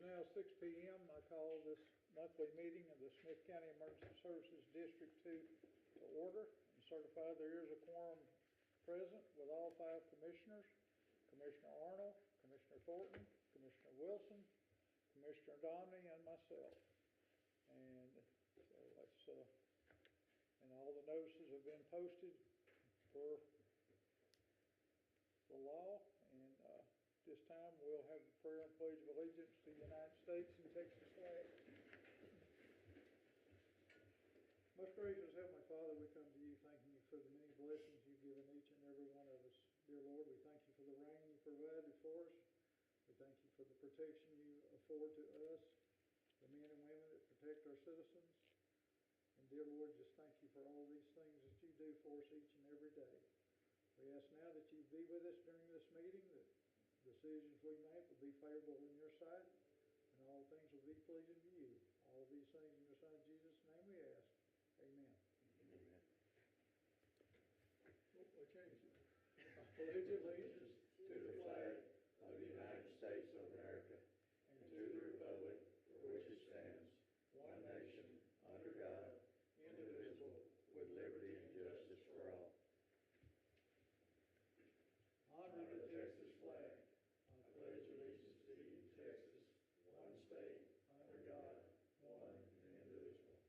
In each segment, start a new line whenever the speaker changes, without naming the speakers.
now 6 p.m. I call this monthly meeting of the Smith County Emergency Services District 2 to order and certify there is a quorum present with all 5 commissioners, Commissioner Arnold, Commissioner Thornton, Commissioner Wilson, Commissioner Domney, and myself. And so that's, and all the notices have been posted for the law, and this time we'll have the prayer and pledge of allegiance to the United States and Texas flag. Most gracious Heavenly Father, we come to you thanking you for the many blessings you've given each and every one of us. Dear Lord, we thank you for the rain you provided for us. We thank you for the protection you afford to us, the men and women that protect our citizens. And dear Lord, just thank you for all these things that you do for us each and every day. We ask now that you be with us during this meeting, that decisions we make will be favorable in your sight, and all things will be pleasing to you. All of these things in your Son Jesus' name we ask. Amen.
Amen.
Oh, I changed it. I pledge allegiance
To the flag of the United States of America and to the republic for which it stands, one nation, under God, indivisible, with liberty and justice for all.
Honor
the Texas flag. I pledge allegiance to you, Texas, one state, under God, one and indivisible.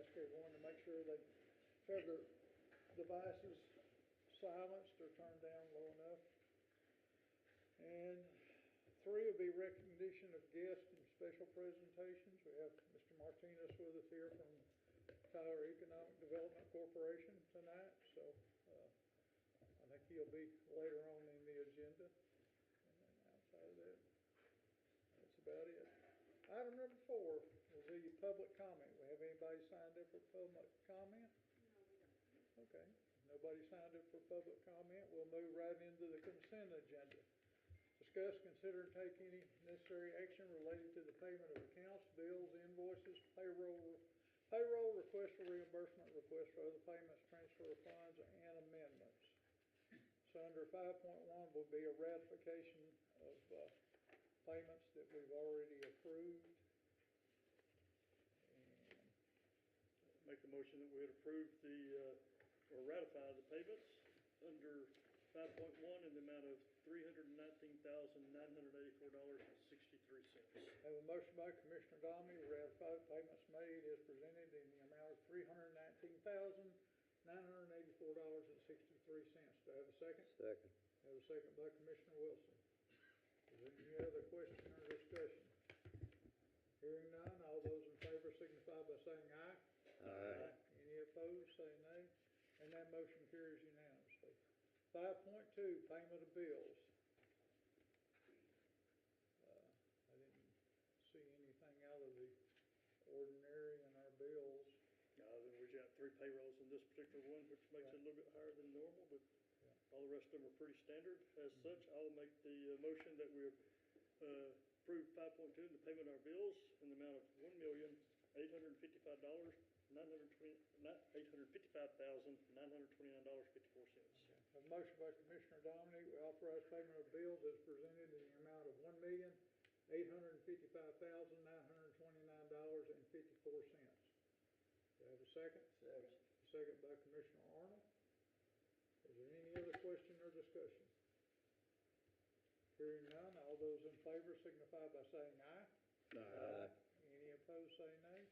Ask everyone to make sure they have their devices silenced or turned down low enough. And 3 will be recognition of guests and special presentations. We have Mr. Martinez with us here from Tyler Economic Development Corporation tonight, so I think he'll be later on in the agenda. And then outside of that, that's about it. Item number 4 will be public comment. We have anybody signed up for public comment?
No, we don't.
Okay, nobody signed up for public comment. We'll move right into the consent agenda. Discuss, consider, and take any necessary action related to the payment of accounts, bills, invoices, payroll, request for reimbursement, request for other payments, transfer of funds, and amendments. So under 5.1 will be a ratification of payments that we've already approved. And
make the motion that we would approve or ratify the payments under 5.1 in the amount of $319,984.63.
have a motion by Commissioner Domney to ratify the payments made as presented in the amount of $319,984.63. Do I have a second?
Second.
I have a second by Commissioner Wilson. Is there any other question or discussion? Hearing none, all those in favor signify by saying aye.
Aye.
Any opposed, say nay. And that motion carries unanimously. 5.2, payment of bills. I didn't see anything out of the ordinary in our bills.
We've got 3 payrolls in this particular one, which makes it a little bit higher than normal, but all the rest of them are pretty standard. As such, I'll make the motion that we approve 5.2 in the payment of our bills in the amount of $1,855,929.54.
A motion by Commissioner Dominic, we authorize payment of bills as presented in the amount of $1,855,929.54. Do I have a second?
Second.
Second by Commissioner Arnold. Is there any other question or discussion? Hearing none, all those in favor signify by saying aye.
Aye.
Any opposed, say nay.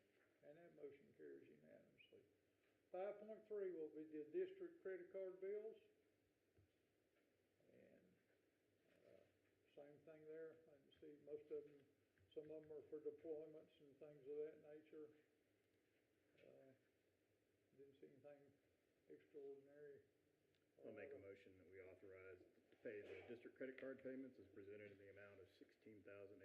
And that motion carries unanimously. 5.3 will be the district credit card bills. And same thing there. I can see most of them, some of them are for deployments and things of that nature. Didn't see anything extraordinary.
I'll make a motion that we authorize to pay the district credit card payments as presented in the amount of $16,808.98.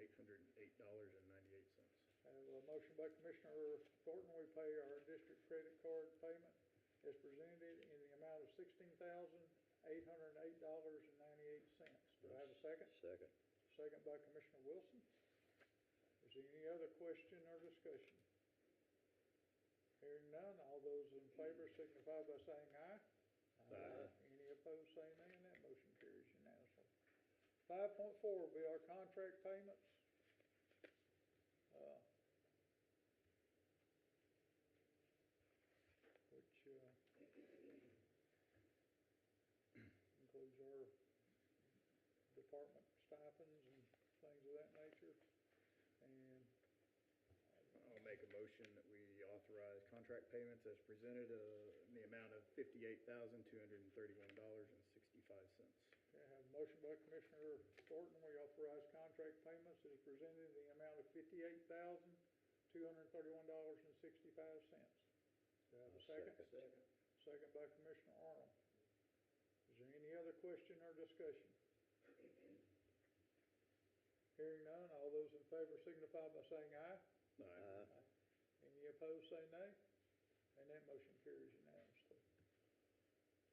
I have a motion by Commissioner Thornton. We pay our district credit card payment as presented in the amount of $16,808.98. Do I have a second?
Second.
Second by Commissioner Wilson. Is there any other question or discussion? Hearing none, all those in favor signify by saying aye.
Aye.
Any opposed, say nay, and that motion carries unanimously. 5.4 will be our contract payments. uh, which includes our department stipends and things of that nature. And
I'll make a motion that we authorize contract payments as presented in the amount of $58,231.65.
okay, I have a motion by Commissioner Thornton, we authorize contract payments as presented in the amount of $58,231.65. Do I have a second? Second by Commissioner Arnold. Is there any other question or discussion? Hearing none, all those in favor signify by saying aye.
Aye.
Any opposed, say nay. And that motion carries unanimously.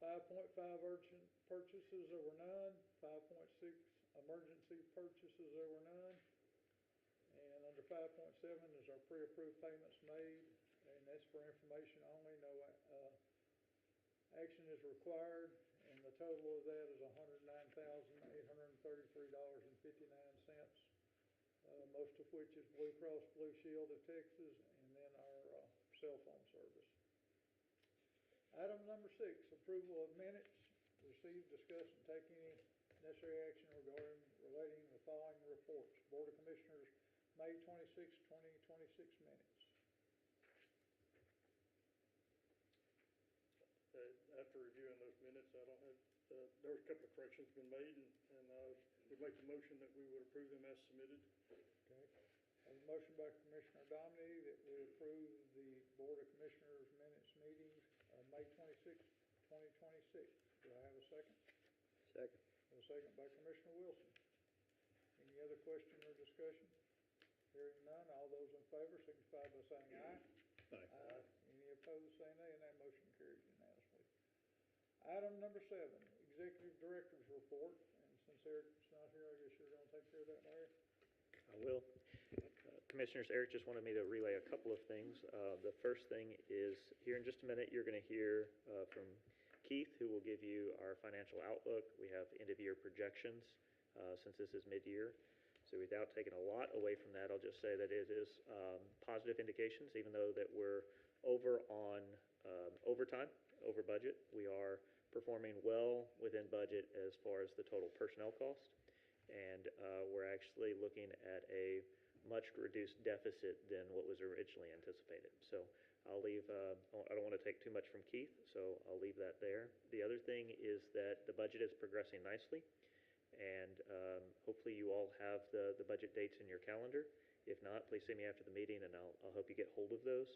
5.5 urgent purchases, there were none. 5.6 emergency purchases, there were none. And under 5.7 is our pre-approved payments made, and that's for information only. No action is required, and the total of that is $109,833.59. Most of which is Blue Cross Blue Shield of Texas, and then our cell phone service. Item number 6, approval of minutes. Receive, discuss, and take any necessary action relating to the following reports. Board of Commissioners, May 26, 2026 minutes.
After reviewing those minutes, I don't have, there was a couple of corrections been made, and I would make the motion that we would approve them as submitted.
Okay. I have a motion by Commissioner Dominy that we approve the Board of Commissioners minutes meeting May 26, 2026. Do I have a second?
Second.
A second by Commissioner Wilson. Any other question or discussion? Hearing none, all those in favor signify by saying aye.
Aye.
Any opposed, say nay, and that motion carries unanimously. Item number 7, Executive Director's Report. And since Eric's not here, I guess you're going to take care of that, Larry?
I will. Commissioners, Eric just wanted me to relay a couple of things. The first thing is, here in just a minute, you're going to hear from Keith, who will give you our financial outlook. We have end-of-year projections since this is mid-year. So without taking a lot away from that, I'll just say that it is positive indications, even though that we're over on overtime, over budget. We are performing well within budget as far as the total personnel cost. And we're actually looking at a much reduced deficit than what was originally anticipated. So I'll leave, I don't want to take too much from Keith, so I'll leave that there. The other thing is that the budget is progressing nicely, and hopefully you all have the budget dates in your calendar. If not, please see me after the meeting, and I'll help you get hold of those.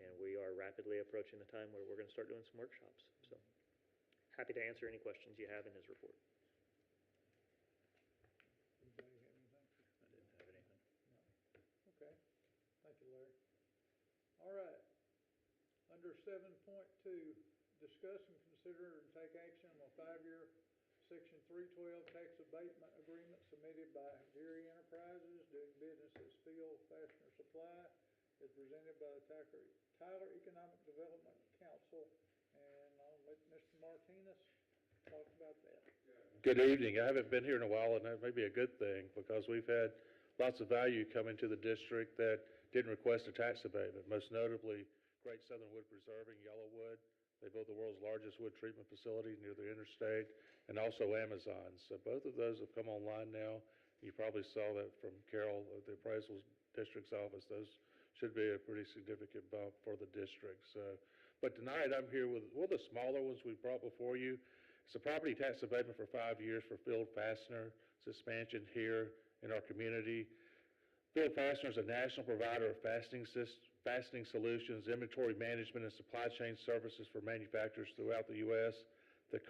And we are rapidly approaching the time where we're going to start doing some workshops. So happy to answer any questions you have in his report.
Anybody have anything?
I didn't have anything.
No. Okay. Thank you, Larry. All right. Under 7.2, discuss and consider and take action on a 5-year Section 312 tax abatement agreement submitted by Geary Enterprises doing business as Steel Fastener Supply, is presented by the Tyler Economic Development Council, and I'll let Mr. Martinez talk about that.
Good evening. I haven't been here in a while, and that may be a good thing because we've had lots of value come into the district that didn't request a tax abatement, most notably Great Southern Wood Preserving, Yellowwood. They built the world's largest wood treatment facility near the interstate, and also Amazon. So both of those have come online now. You probably saw that from Carol at the Appraisal District's office. Those should be a pretty significant bump for the district. So, but tonight I'm here with one of the smaller ones we brought before you. It's a property tax abatement for 5 years for Field Fastener. It's expansion here in our community. Field Fastener is a national provider of fastening solutions, inventory management, and supply chain services for manufacturers throughout the U.S. The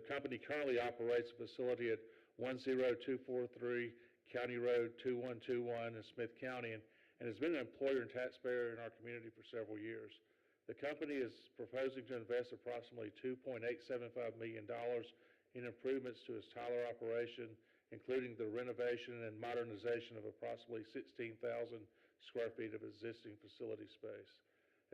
company currently operates a facility at 10243 County Road 2121 in Smith County and has been an employer and taxpayer in our community for several years. The company is proposing to invest approximately $2.875 million in improvements to its Tyler operation, including the renovation and modernization of approximately 16,000 square feet of existing facility space.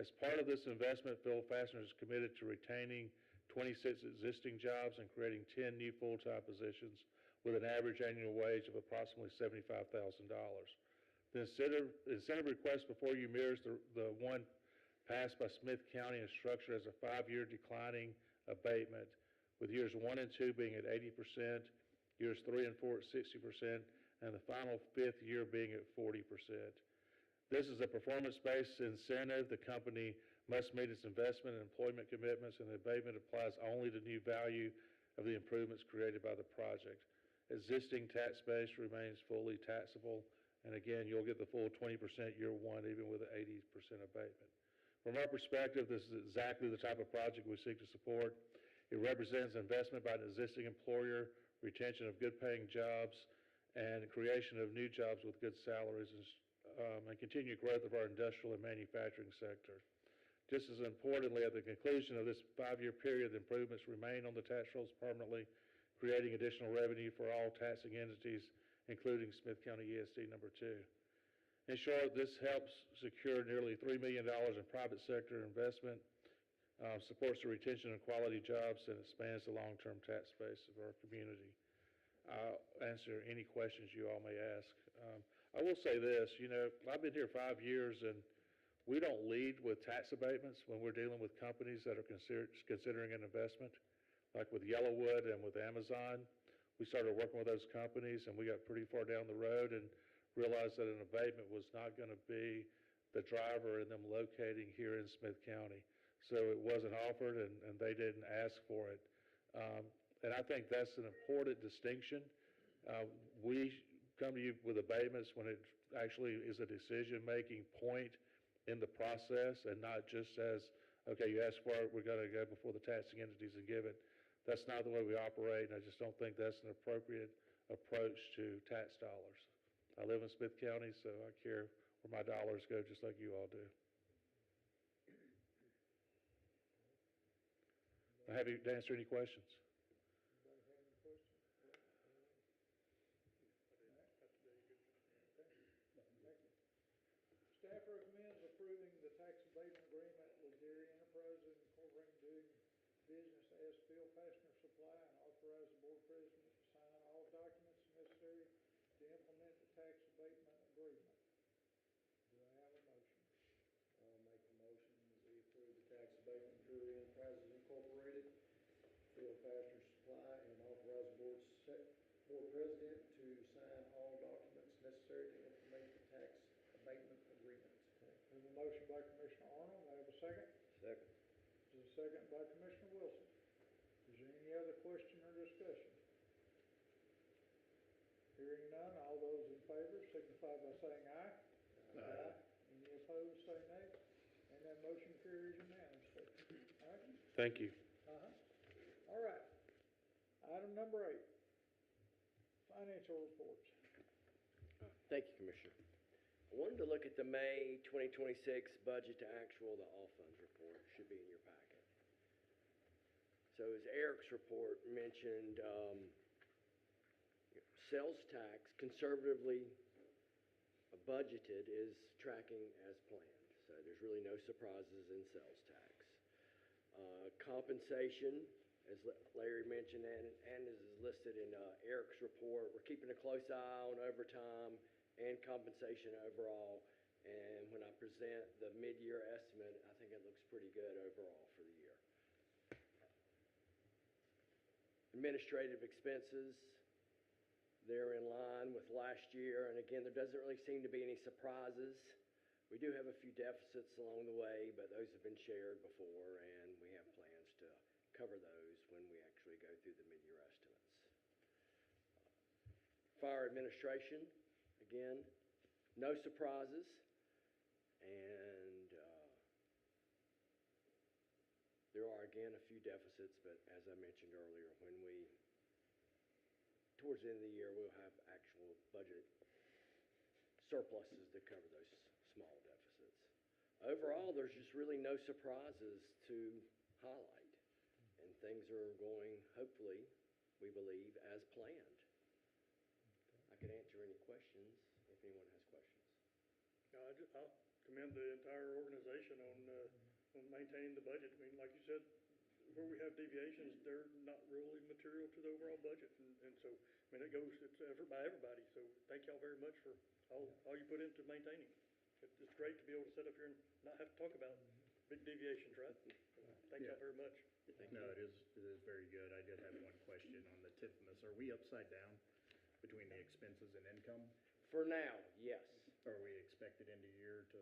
As part of this investment, Field Fastener is committed to retaining 26 existing jobs and creating 10 new full-time positions with an average annual wage of approximately $75,000. The incentive request before you mirrors the one passed by Smith County and structured as a 5-year declining abatement, with years 1 and 2 being at 80%, years 3 and 4 at 60%, and the final 5th year being at 40%. This is a performance-based incentive. The company must meet its investment and employment commitments, and the abatement applies only to new value of the improvements created by the project. Existing tax base remains fully taxable, and again, you'll get the full 20% year 1, even with an 80% abatement. From our perspective, this is exactly the type of project we seek to support. It represents investment by an existing employer, retention of good-paying jobs, and creation of new jobs with good salaries, and continued growth of our industrial and manufacturing sector. Just as importantly, at the conclusion of this 5-year period, the improvements remain on the tax rolls permanently, creating additional revenue for all taxing entities, including Smith County ESD number 2. In short, this helps secure nearly $3 million in private sector investment, supports the retention of quality jobs, and expands the long-term tax base of our community. I'll answer any questions you all may ask. I will say this, I've been here 5 years, and we don't lead with tax abatements when we're dealing with companies that are considering an investment. Like with Yellowwood and with Amazon, we started working with those companies, and we got pretty far down the road and realized that an abatement was not going to be the driver in them locating here in Smith County. So it wasn't offered, and they didn't ask for it. And I think that's an important distinction. We come to you with abatements when it actually is a decision-making point in the process, and not just as, okay, you asked for it, we're going to go before the taxing entities and give it. That's not the way we operate, and I just don't think that's an appropriate approach to tax dollars. I live in Smith County, so I care where my dollars go, just like you all do. I'm happy to answer any questions.
Anybody have any questions? Thank you. Staff recommends approving the tax abatement agreement with Dairy Enterprises Incorporated doing business as Phil Passenger Supply, and authorize the board president to sign all documents necessary to implement the tax abatement agreement. Do I have a motion?
I'll make the motion that we approve the tax abatement with Drury Enterprises Incorporated, Phil Pastor Supply, and authorize the board president to sign all documents necessary to implement the tax abatement agreement.
There's a motion by Commissioner Arnold. Do I have a second?
Second.
There's a second by Commissioner Wilson. Is there any other question or discussion? Hearing none, all those in favor signify by saying aye. Aye. Any opposed, say nay. And that motion carries unanimously. All right?
Thank you.
All right. Item number 8, financial reports.
Thank you, Commissioner. I wanted to look at the May 2026 budget to actual, the all funds report. Should be in your packet. So as Eric's report mentioned, sales tax conservatively budgeted is tracking as planned. So there's really no surprises in sales tax. Compensation, as Larry mentioned, and is listed in Eric's report, we're keeping a close eye on overtime and compensation overall. And when I present the mid-year estimate, I think it looks pretty good overall for the year. Administrative expenses, they're in line with last year. And again, there doesn't really seem to be any surprises. We do have a few deficits along the way, but those have been shared before, and we have plans to cover those when we actually go through the mid-year estimates. Fire administration, again, no surprises. And there are, again, a few deficits, but as I mentioned earlier, towards the end of the year, we'll have actual budget surpluses to cover those small deficits. Overall, there's just really no surprises to highlight, and things are going, hopefully, we believe, as planned. I can answer any questions if anyone has questions.
I'll commend the entire organization on maintaining the budget. I mean, like you said, where we have deviations, they're not really material to the overall budget. And so, I mean, it's by everybody. So thank y'all very much for all you put into maintaining. It's great to be able to sit up here and not have to talk about big deviations, right? So thank y'all
Yeah.
very much.
No, it is very good. I did have one question on the TIFMAS. Are we upside down between the expenses and income?
For now, yes.
Or are we expected end of year to?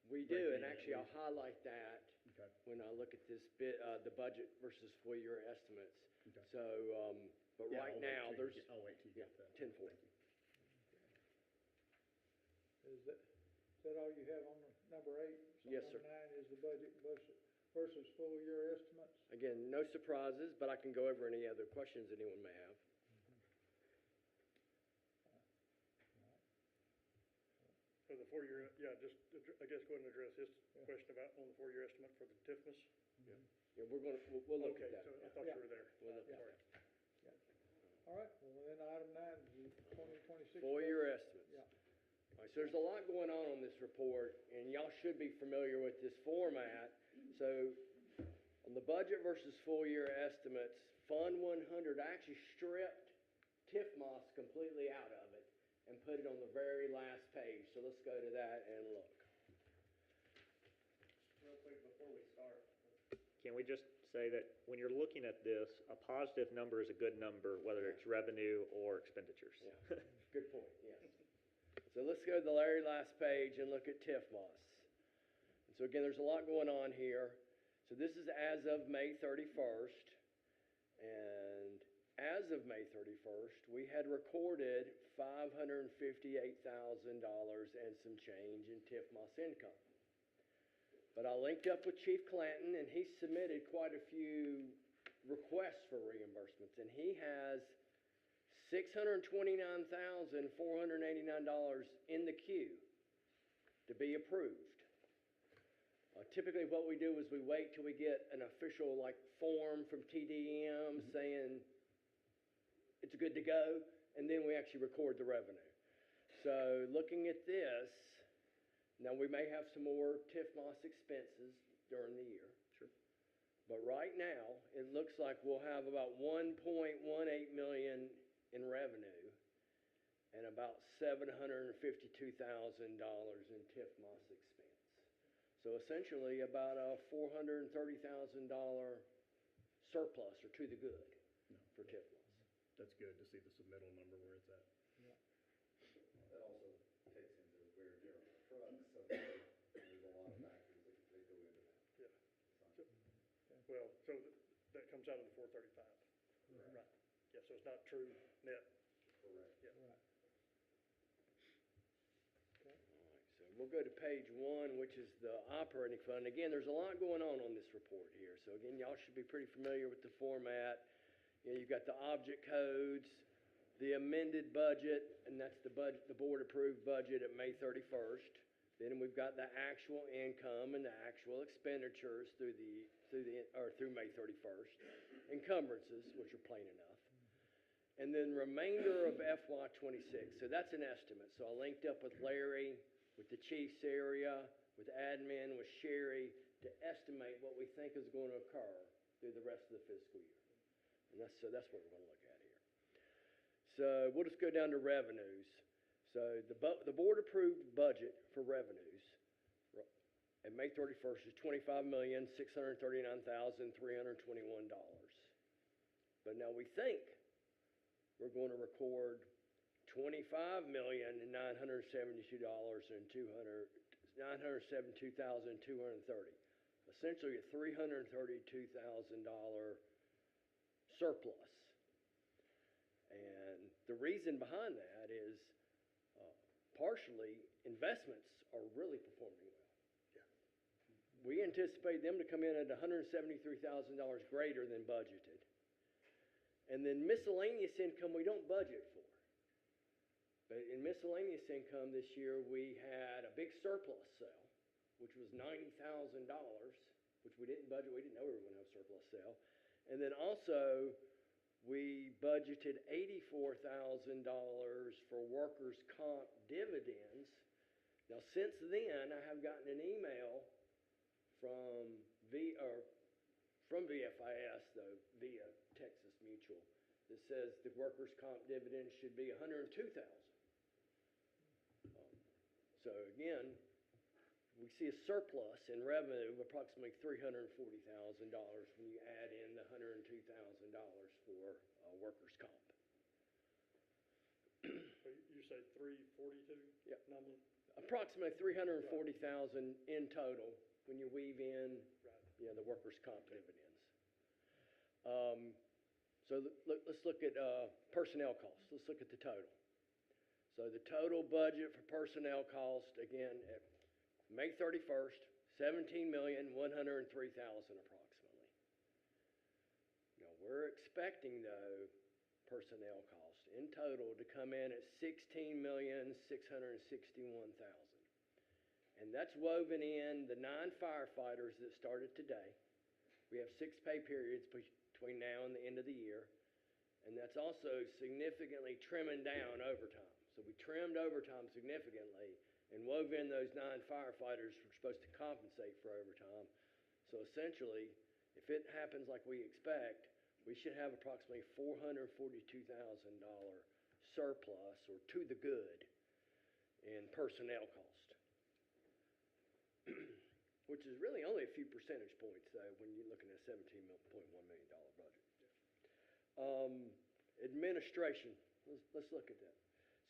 We
break
do, and
even at
actually I'll
least?
highlight that
Okay,
when I look at this bit, the budget versus full year estimates.
okay.
So, but
Yeah,
right
I'll wait
now,
till you
there's,
get- I'll wait till you
yeah,
get that.
10-4.
Thank you.
Is that all you have on number 8? So
Yes, sir.
Number 9 is the budget versus full year estimates.
Again, no surprises, but I can go over any other questions anyone may have.
So the 4-year, yeah, just, I guess go ahead and address his question about on the 4-year estimate for the TIFMAS.
Yeah, we'll look
Okay,
at that.
so I thought
Yeah.
you were there.
We'll look at
Sorry.
All right, well, then item 9 is the 2026.
Full year estimates.
Yeah.
All right, so there's a lot going on this report, and y'all should be familiar with this format. So on the budget versus full year estimates, Fund 100 actually stripped TIFMAS completely out of it and put it on the very last page. So let's go to that and look.
Real quick before we start, can we just say that when you're looking at this, a positive number is a good number, whether it's revenue or expenditures?
Yeah, good point, yes. So let's go to the very last page and look at TIFMAS. And so again, there's a lot going on here. So this is as of May 31st. And as of May 31st, we had recorded $558,000 and some change in TIFMAS income. But I linked up with Chief Clanton, and he submitted quite a few requests for reimbursements, and he has $629,489 in the queue to be approved. Typically what we do is we wait till we get an official form from TDM saying it's good to go, and then we actually record the revenue. So looking at this, now we may have some more TIFMAS expenses during the year.
Sure.
But right now, it looks like we'll have about $1.18 million in revenue and about $752,000 in TIFMAS expense. So essentially about a $430,000 surplus or to the good for TIFMAS.
That's good to see the submittal number where it's at.
That also takes into wear and tear on the trucks, so there's a lot of factors that go into that.
Yeah. Well, so that comes out of the 435. Right. Yeah, so it's not true net.
Correct.
Yeah.
Right. Okay.
All right, so we'll go to page 1, which is the operating fund. Again, there's a lot going on this report here. So again, y'all should be pretty familiar with the format. You know, you've got the object codes, the amended budget, and that's the budget, the board approved budget at May 31st. Then we've got the actual income and the actual expenditures through May 31st. Encumbrances, which are plain enough. And then remainder of FY '26. So that's an estimate. So I linked up with Larry, with the Chiefs area, with admin, with Sherry, to estimate what we think is going to occur through the rest of the fiscal year. And that's what we're going to look at here. So we'll just go down to revenues. So the board approved budget for revenues at May 31st is $25,639,321. But now we think we're going to record $25,972,230. Essentially a $332,000 surplus. And the reason behind that is partially investments are really performing well.
Yeah.
We anticipate them to come in at $173,000 greater than budgeted. And then miscellaneous income we don't budget for. But in miscellaneous income this year, we had a big surplus sale, which was $90,000, which we didn't budget. We didn't know we were going to have a surplus sale. And then also, we budgeted $84,000 for workers' comp dividends. Now, since then, I have gotten an email from from VFIS, though, via Texas Mutual, that says the workers' comp dividend should be 102,000. So again, we see a surplus in revenue of approximately $340,000 when you add in the $102,000 for workers' comp.
So you say 342?
Yep.
Number?
Approximately 340,000 in total when you weave in,
Right.
the workers' comp dividends. So let's look at personnel costs. Let's look at the total. So the total budget for personnel cost, again, at May 31st, $17,103,000 approximately. Now, we're expecting, though, personnel cost in total to come in at $16,661,000. And that's woven in the 9 firefighters that started today. We have 6 pay periods between now and the end of the year. And that's also significantly trimming down overtime. So we trimmed overtime significantly and wove in those 9 firefighters who are supposed to compensate for overtime. So essentially, if it happens like we expect, we should have approximately $442,000 surplus, or to the good, in personnel cost. Which is really only a few percentage points, though, when you're looking at a $17.1 million budget. Administration, let's look at that.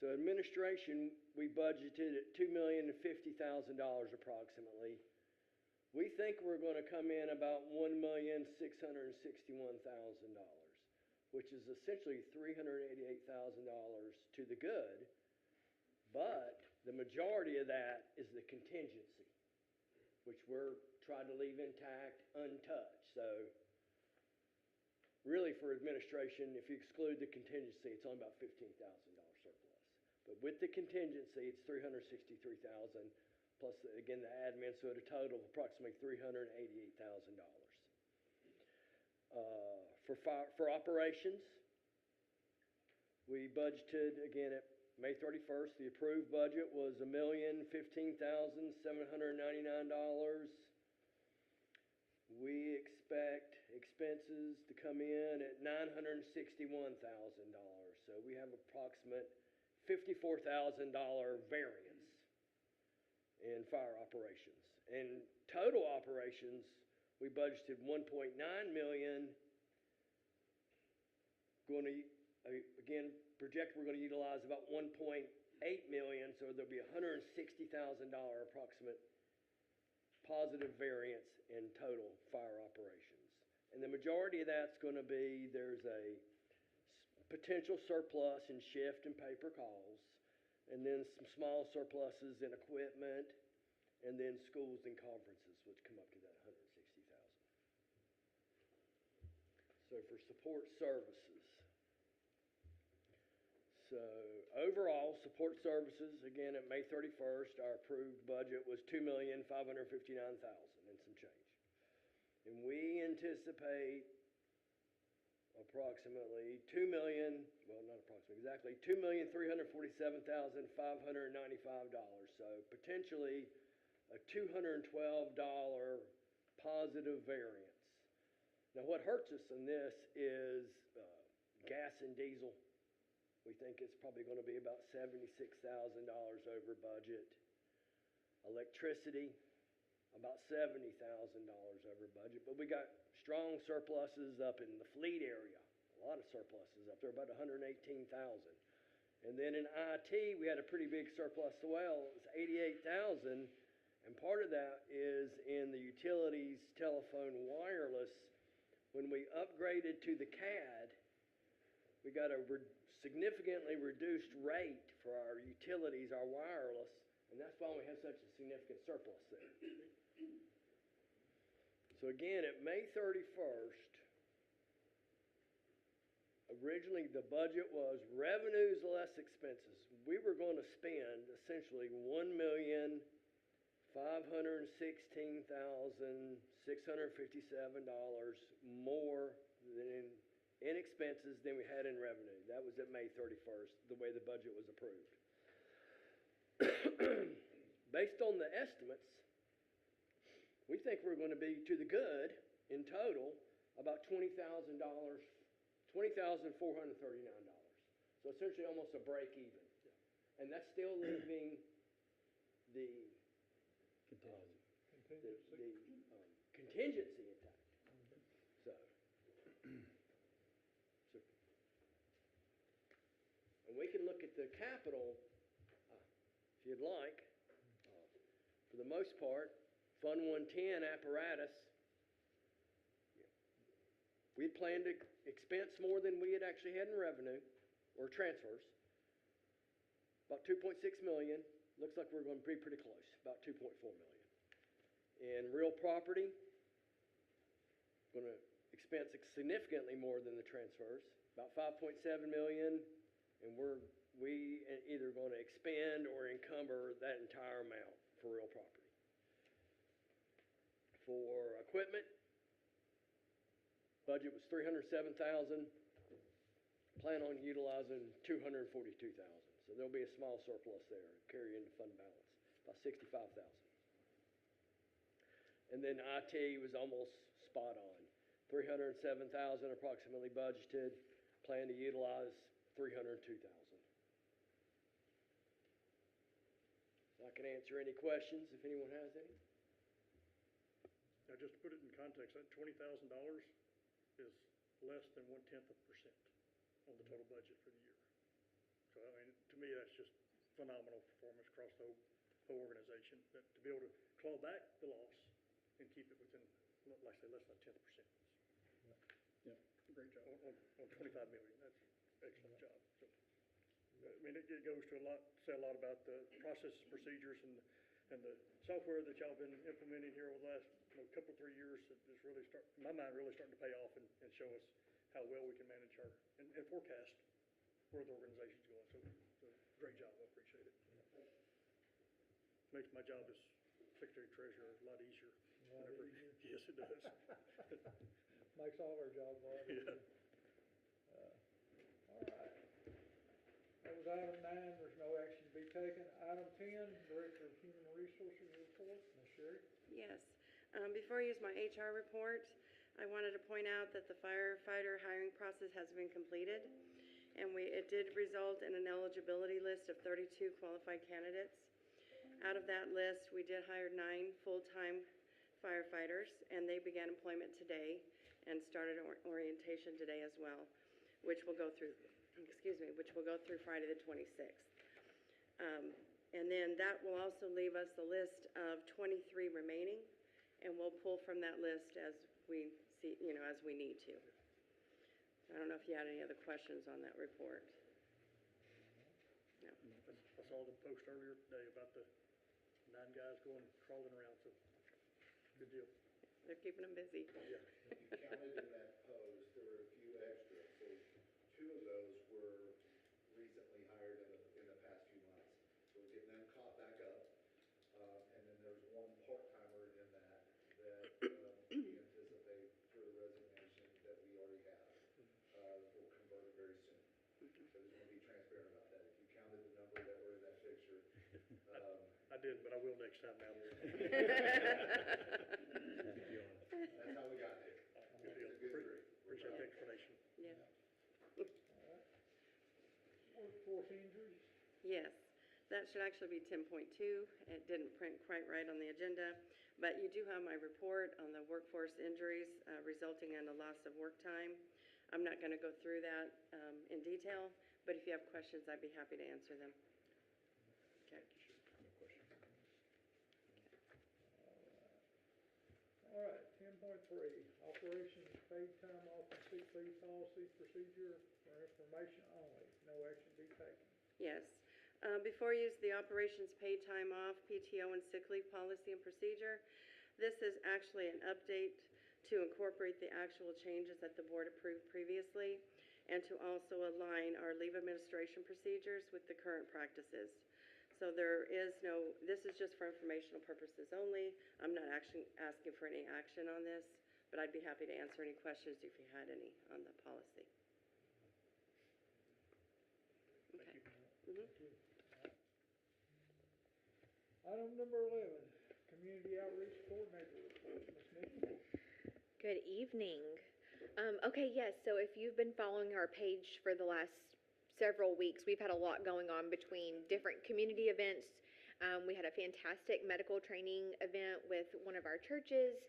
So administration, we budgeted at $2,050,000 approximately. We think we're going to come in about $1,661,000, which is essentially $388,000 to the good, but the majority of that is the contingency, which we're trying to leave intact, untouched. So really for administration, if you exclude the contingency, it's only about $15,000 surplus. But with the contingency, it's $363,000 plus, again, the admin, so at a total of approximately $388,000. For operations, we budgeted, again, at May 31st, the approved budget was $1,015,799. We expect expenses to come in at $961,000. So we have approximate $54,000 variance in fire operations. In total operations, we budgeted $1.9 million. Again, project we're going to utilize about $1.8 million, so there'll be $160,000 approximate positive variance in total fire operations. And the majority of that's going to be, there's a potential surplus in shift and paper calls, and then some small surpluses in equipment, and then schools and conferences, which come up to that $160,000. So for support services. So overall, support services, again, at May 31st, our approved budget was $2,559,000 and some change. And we anticipate approximately exactly $2,347,595. So potentially a $212 positive variance. Now what hurts us in this is gas and diesel. We think it's probably going to be about $76,000 over budget. Electricity, about $70,000 over budget. But we got strong surpluses up in the fleet area. A lot of surpluses up there, about $118,000. And then in IT, we had a pretty big surplus as well. It was $88,000. And part of that is in the utilities, telephone, wireless. When we upgraded to the CAD, we got a significantly reduced rate for our utilities, our wireless, and that's why we have such a significant surplus there. So again, at May 31st, originally the budget was revenues less expenses. We were going to spend essentially $1,516,657 more than in expenses than we had in revenue. That was at May 31st, the way the budget was approved. Based on the estimates, we think we're going to be to the good in total about $20,000, $20,439. So essentially almost a break even. And that's still leaving the contingency intact. So, and we can look at the capital, if you'd like. For the most part, Fund 110 apparatus, we planned to expense more than we had actually had in revenue or transfers. About 2.6 million. Looks like we're going to be pretty close, about 2.4 million. In real property, going to expense significantly more than the transfers, about 5.7 million, and we either going to expend or encumber that entire amount for real property. For equipment, budget was $307,000. Plan on utilizing $242,000. So there'll be a small surplus there, carry into fund balance, about $65,000. And then IT was almost spot on. $307,000 approximately budgeted. Plan to utilize $302,000. So I can answer any questions if anyone has any.
Now, just to put it in context, that $20,000 is less than 0.1% on the total budget for the year. So, I mean, to me, that's just phenomenal performance across the whole organization. That to be able to claw back the loss and keep it within, like I say, less than 10%.
Yeah, great job.
On 25 million, that's an excellent job. So, I mean, it goes to say a lot about the processes, procedures, and the software that y'all been implementing here over the last couple, 3 years. That is really in my mind, really starting to pay off and show us how well we can manage and forecast where the organization's going. So great job. I appreciate it. Makes my job as secretary treasurer a lot easier. Yes, it does.
Makes all our jobs a lot easier. All right. That was item 9. There's no action to be taken. Item 10, Director of Human Resources report. Ms. Sherry?
Yes. Before I use my HR report, I wanted to point out that the firefighter hiring process has been completed, and it did result in an eligibility list of 32 qualified candidates. Out of that list, we did hire 9 full-time firefighters, and they began employment today and started orientation today as well, which will go through Friday the 26th. And then that will also leave us the list of 23 remaining, and we'll pull from that list as we see, as we need to. I don't know if you had any other questions on that report. No.
I saw the post earlier today about the 9 guys crawling around, so good deal.
They're keeping them busy.
Yeah.
If you counted in that post, there were a few extras. So 2 of those were recently hired in the past few months. So we're getting them caught back up. And then there's 1 part-timer in that we anticipate through the resignation that we already have. Will convert very soon. So I just want to be transparent about that. If you counted the number that were in that picture.
I didn't, but I will next time now.
That's how we got there.
Good deal.
It's a good group.
Appreciate the explanation.
Yeah.
Workforce injuries.
Yes, that should actually be 10.2. It didn't print quite right on the agenda, but you do have my report on the workforce injuries resulting in a loss of work time. I'm not going to go through that in detail, but if you have questions, I'd be happy to answer them. Okay.
All right, 10.3, operations paid time off and sick leave policies procedure for information only. No action to be taken.
Yes. Before you use the operations paid time off, PTO, and sick leave policy and procedure, this is actually an update to incorporate the actual changes that the board approved previously and to also align our leave administration procedures with the current practices. So this is just for informational purposes only. I'm not actually asking for any action on this, but I'd be happy to answer any questions if you had any on the policy. Okay.
Item number 11, community outreach coordinator report. Ms. Nikki?
Good evening. Okay, yes, so if you've been following our page for the last several weeks, we've had a lot going on between different community events. We had a fantastic medical training event with one of our churches.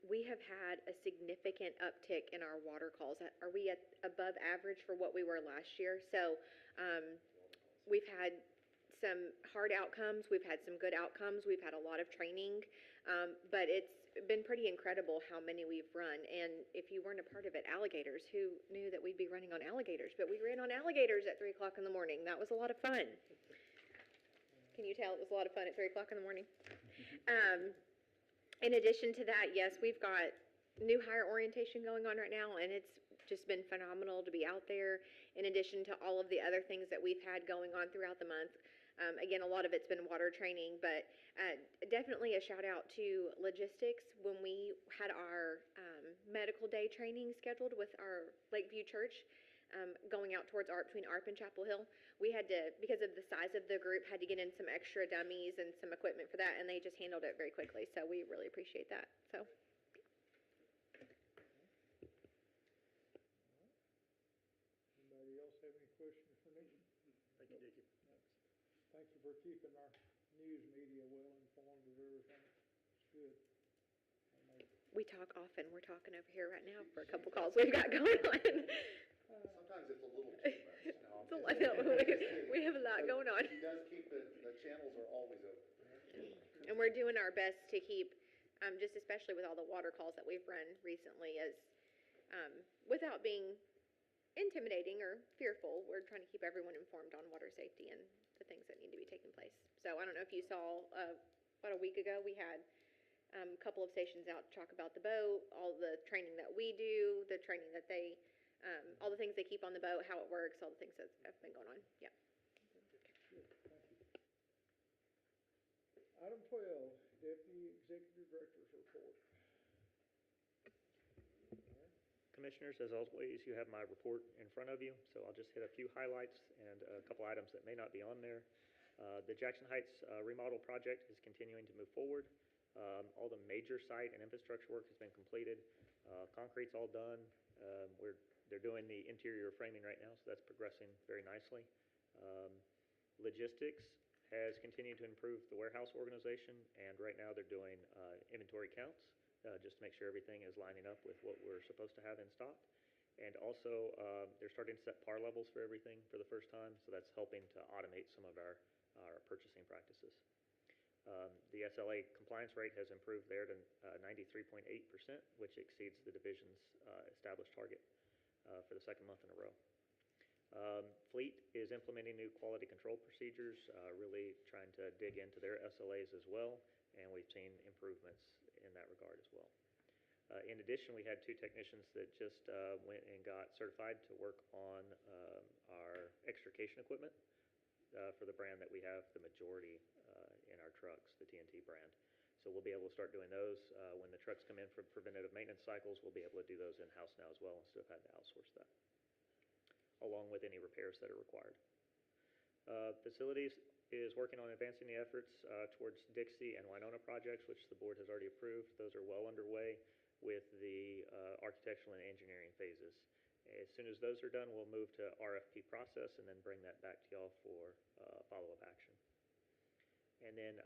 We have had a significant uptick in our water calls. Are we at above average for what we were last year? So, we've had some hard outcomes, we've had some good outcomes, we've had a lot of training, but it's been pretty incredible how many we've run. And if you weren't a part of it, alligators, who knew that we'd be running on alligators? But we ran on alligators at 3 o'clock in the morning. That was a lot of fun. Can you tell it was a lot of fun at 3 o'clock in the morning? In addition to that, yes, we've got new hire orientation going on right now, and it's just been phenomenal to be out there, in addition to all of the other things that we've had going on throughout the month. Again, a lot of it's been water training, but definitely a shout out to logistics. When we had our medical day training scheduled with our Lakeview Church, going out towards between ARP and Chapel Hill, we had to, because of the size of the group, had to get in some extra dummies and some equipment for that, and they just handled it very quickly. So we really appreciate that. So.
Anybody else have any questions for me?
Thank you, Dickie.
Thank you for keeping our news media well informed of everything. It's good.
We talk often. We're talking over here right now for a couple calls we've got going on.
Sometimes it's a little too much.
It's a lot. We have a lot going on.
He does keep the channels are always open.
And we're doing our best to keep, just especially with all the water calls that we've run recently, as without being intimidating or fearful, we're trying to keep everyone informed on water safety and the things that need to be taking place. So I don't know if you saw, about a week ago, we had a couple of stations out to talk about the boat, all the training that we do, the training that they, all the things they keep on the boat, how it works, all the things that have been going on. Yeah.
Good, thank you. Item 12, Deputy Executive Director's Report.
Commissioners, as always, you have my report in front of you, so I'll just hit a few highlights and a couple items that may not be on there. The Jackson Heights remodel project is continuing to move forward. All the major site and infrastructure work has been completed. Concrete's all done. They're doing the interior framing right now, so that's progressing very nicely. Logistics has continued to improve the warehouse organization, and right now they're doing inventory counts just to make sure everything is lining up with what we're supposed to have in stock. And also, they're starting to set par levels for everything for the first time, so that's helping to automate some of our purchasing practices. The SLA compliance rate has improved there to 93.8%, which exceeds the division's established target for the second month in a row. Fleet is implementing new quality control procedures, really trying to dig into their SLAs as well, and we've seen improvements in that regard as well. In addition, we had 2 technicians that just went and got certified to work on our extrication equipment for the brand that we have the majority in our trucks, the TNT brand. So we'll be able to start doing those. When the trucks come in for preventative maintenance cycles, we'll be able to do those in-house now as well instead of having to outsource that, along with any repairs that are required. Facilities is working on advancing the efforts towards Dixie and Winona projects, which the board has already approved. Those are well underway with the architectural and engineering phases. As soon as those are done, we'll move to RFP process and then bring that back to y'all for follow-up action. And then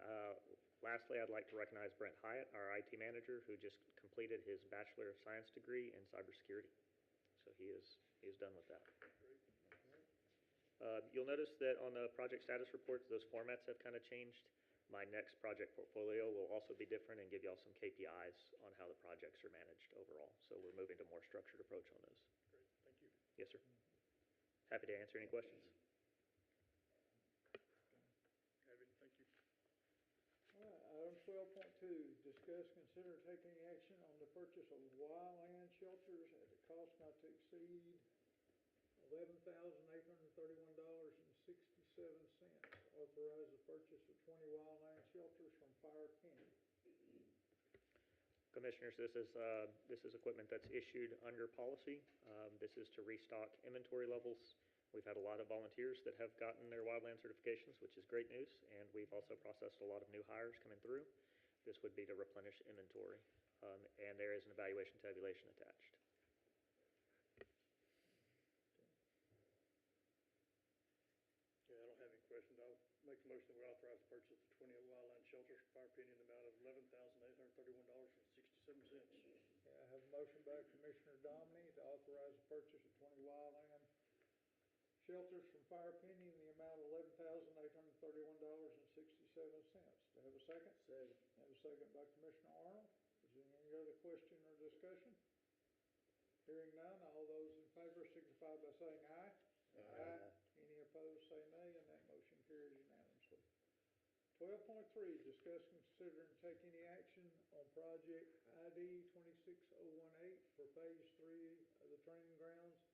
lastly, I'd like to recognize Brent Hyatt, our IT manager, who just completed his Bachelor of Science degree in cybersecurity. So he is done with that. You'll notice that on the project status reports, those formats have kind of changed. My next project portfolio will also be different and give y'all some KPIs on how the projects are managed overall. So we're moving to a more structured approach on those.
Great, thank you.
Yes, sir. Happy to answer any questions.
Evan, thank you.
All right, item 12.2, discuss, consider taking action on the purchase of wildland shelters at a cost not to exceed $11,831.67. Authorize the purchase of 20 wildland shelters from Fire County.
Commissioners, this is equipment that's issued under policy. This is to restock inventory levels. We've had a lot of volunteers that have gotten their wildland certifications, which is great news, and we've also processed a lot of new hires coming through. This would be to replenish inventory, and there is an evaluation tabulation attached.
make a motion that we authorize the purchase of 20 wildland shelters for Fire Penny in the amount of $11,831.67.
Okay, I have a motion by Commissioner Dominy to authorize the purchase of 20 wildland shelters from Fire Penny in the amount of $11,831.67. Do I have a second?
Second.
I have a second by Commissioner Arnold. Is there any other question or discussion? Hearing none, all those in favor signify by saying aye. Aye. Any opposed, say nay, and that motion carries unanimously. 12.3, discuss, consider, and take any action on project ID 26018 for phase 3 of the training grounds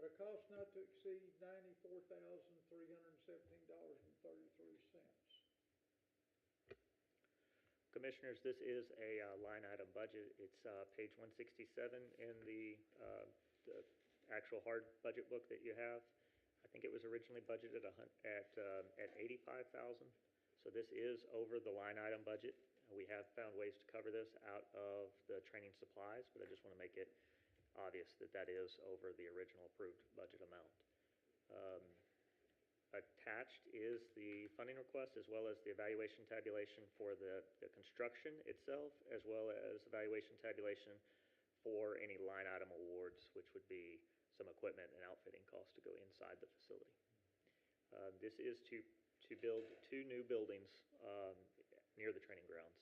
at a cost not to exceed $94,317.33.
Commissioners, this is a line item budget. It's page 167 in the actual hard budget book that you have. I think it was originally budgeted at 85,000. So this is over the line item budget. We have found ways to cover this out of the training supplies, but I just want to make it obvious that that is over the original approved budget amount. Attached is the funding request as well as the evaluation tabulation for the construction itself, as well as evaluation tabulation for any line item awards, which would be some equipment and outfitting costs to go inside the facility. This is to build 2 new buildings near the training grounds.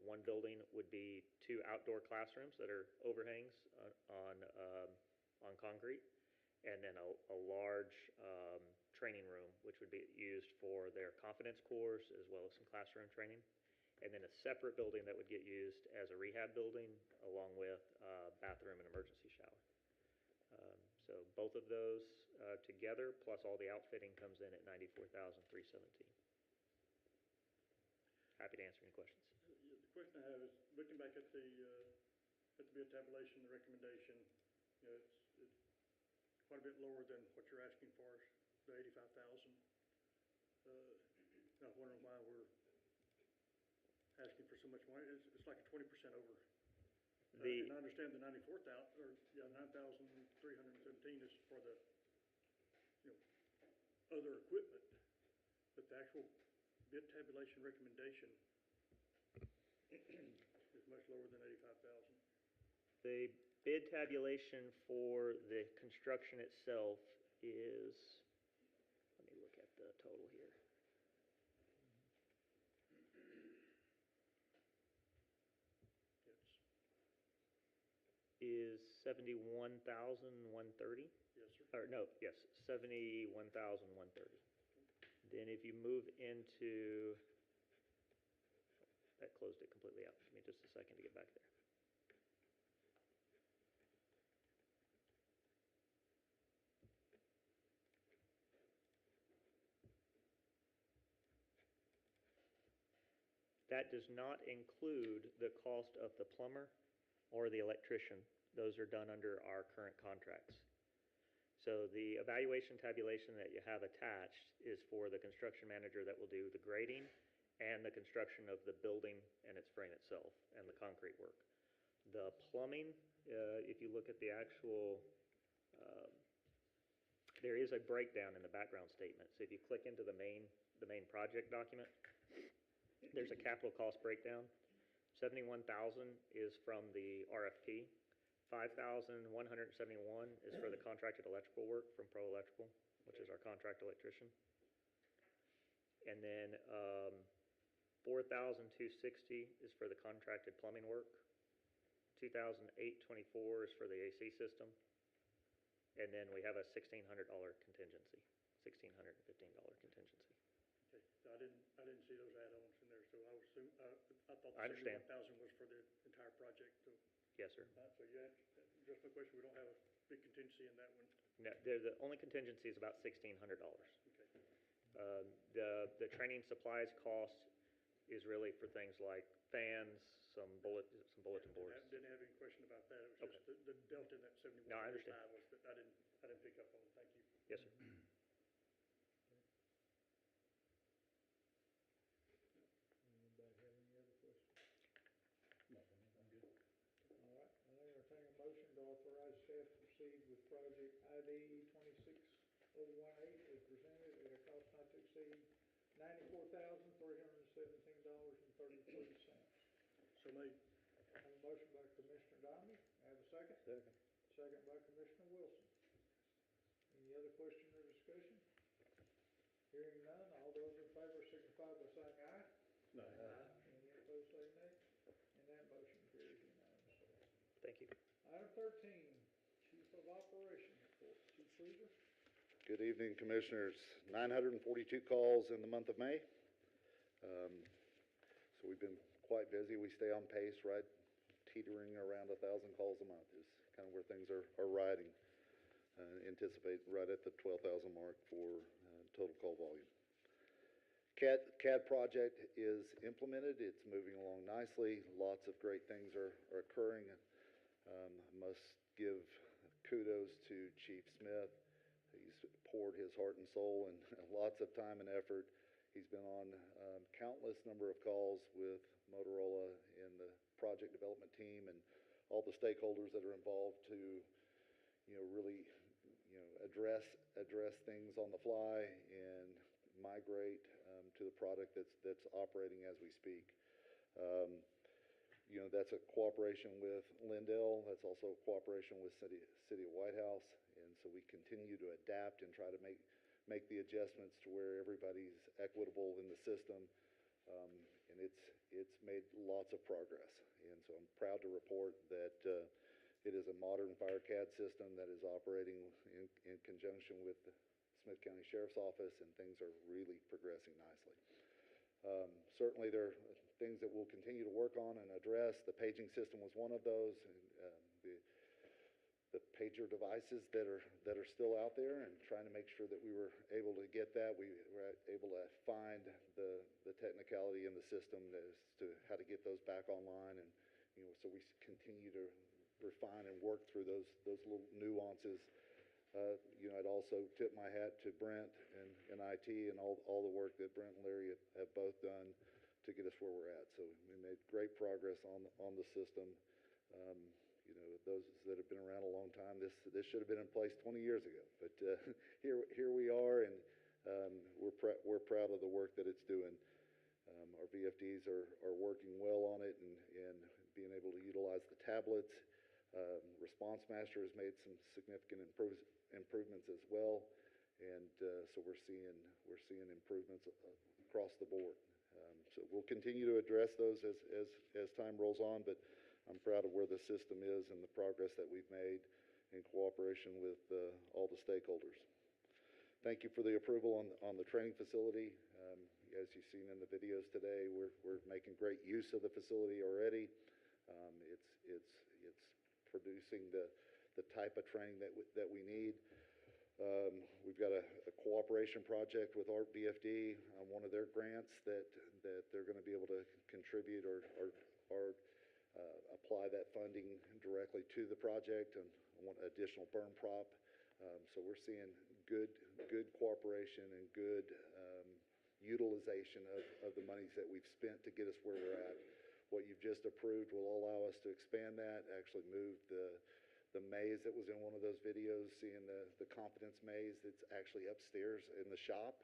One building would be 2 outdoor classrooms that are overhangs on concrete, and then a large training room, which would be used for their confidence course as well as some classroom training. And then a separate building that would get used as a rehab building along with bathroom and emergency shower. So both of those together, plus all the outfitting, comes in at $94,317. Happy to answer any questions.
The question I have is, looking back at the bid tabulation, the recommendation, you know, it's quite a bit lower than what you're asking for, the 85,000. I'm wondering why we're asking for so much money. It's like a 20% over. And I understand the 9,317 is for the, you know, other equipment, but the actual bid tabulation recommendation is much lower than 85,000.
The bid tabulation for the construction itself is, let me look at the total here. Is 71,130?
Yes, sir.
Or no, yes, 71,130. Then if you move into, that closed it completely out. Give me just a second to get back there. That does not include the cost of the plumber or the electrician. Those are done under our current contracts. So the evaluation tabulation that you have attached is for the construction manager that will do the grading and the construction of the building and its frame itself and the concrete work. The plumbing, if you look at the actual, there is a breakdown in the background statement. So if you click into the main project document, there's a capital cost breakdown. 71,000 is from the RFP. 5,171 is for the contracted electrical work from Pro Electrical, which is our contract electrician. And then 4,260 is for the contracted plumbing work. 2,824 is for the AC system. And then we have a $1,600 contingency, $1,615 contingency.
Okay, so I didn't see those add-ons in there, so I thought
I
the
understand.
71,000 was for the entire project. So,
Yes, sir.
so you addressed my question. We don't have a big contingency in that one.
No, the only contingency is about $1,600.
Okay.
The training supplies cost is really for things like fans, some bulletin boards.
Didn't have any question about that. It was just the delta in that 71.
No, I understand.
Was that I didn't pick up on it. Thank you.
Yes, sir.
Anybody have any other questions?
Nothing, I'm good.
All right, I'll entertain a motion to authorize staff to proceed with project ID 26018 as presented at a cost not to exceed $94,317.33.
So made.
I have a motion by Commissioner Domingue. I have a second.
Second.
Second by Commissioner Wilson. Any other question or discussion? Hearing none, all those in favor signify by saying aye. Any opposed, say nay. And that motion carries unanimously.
Thank you.
Item 13, Chief of Operations report. Chief Cruiser.
Good evening, Commissioners. 942 calls in the month of May. So we've been quite busy. We stay on pace, right? Teetering around 1,000 calls a month is kind of where things are riding. Anticipate right at the 12,000 mark for total call volume. CAD project is implemented. It's moving along nicely. Lots of great things are occurring. I must give kudos to Chief Smith. He's poured his heart and soul and lots of time and effort. He's been on countless number of calls with Motorola and the project development team and all the stakeholders that are involved to, really, address things on the fly and migrate to the product that's operating as we speak. That's a cooperation with Lindell. That's also a cooperation with City of White House. And so we continue to adapt and try to make the adjustments to where everybody's equitable in the system. And it's made lots of progress. And so I'm proud to report that it is a modern FireCAD system that is operating in conjunction with the Smith County Sheriff's Office, and things are really progressing nicely. Certainly there are things that we'll continue to work on and address. The paging system was one of those, and the pager devices that are still out there, and trying to make sure that we were able to get that. We were able to find the technicality in the system as to how to get those back online, and so we continue to refine and work through those little nuances. I'd also tip my hat to Brent and IT and all the work that Brent and Larry have both done to get us where we're at. So we made great progress on the system. Those that have been around a long time, this should have been in place 20 years ago. But here we are, and we're proud of the work that it's doing. Our VFDs are working well on it and being able to utilize the tablets. Response Master has made some significant improvements as well, and so we're seeing improvements across the board. So we'll continue to address those as time rolls on, but I'm proud of where the system is and the progress that we've made in cooperation with all the stakeholders. Thank you for the approval on the training facility. As you've seen in the videos today, we're making great use of the facility already. It's producing the type of training that we need. We've got a cooperation project with ART BFD on one of their grants that they're going to be able to contribute or apply that funding directly to the project, and want additional burn prop. So we're seeing good cooperation and good utilization of the monies that we've spent to get us where we're at. What you've just approved will allow us to expand that, actually move the maze that was in one of those videos, seeing the competence maze that's actually upstairs in the shop.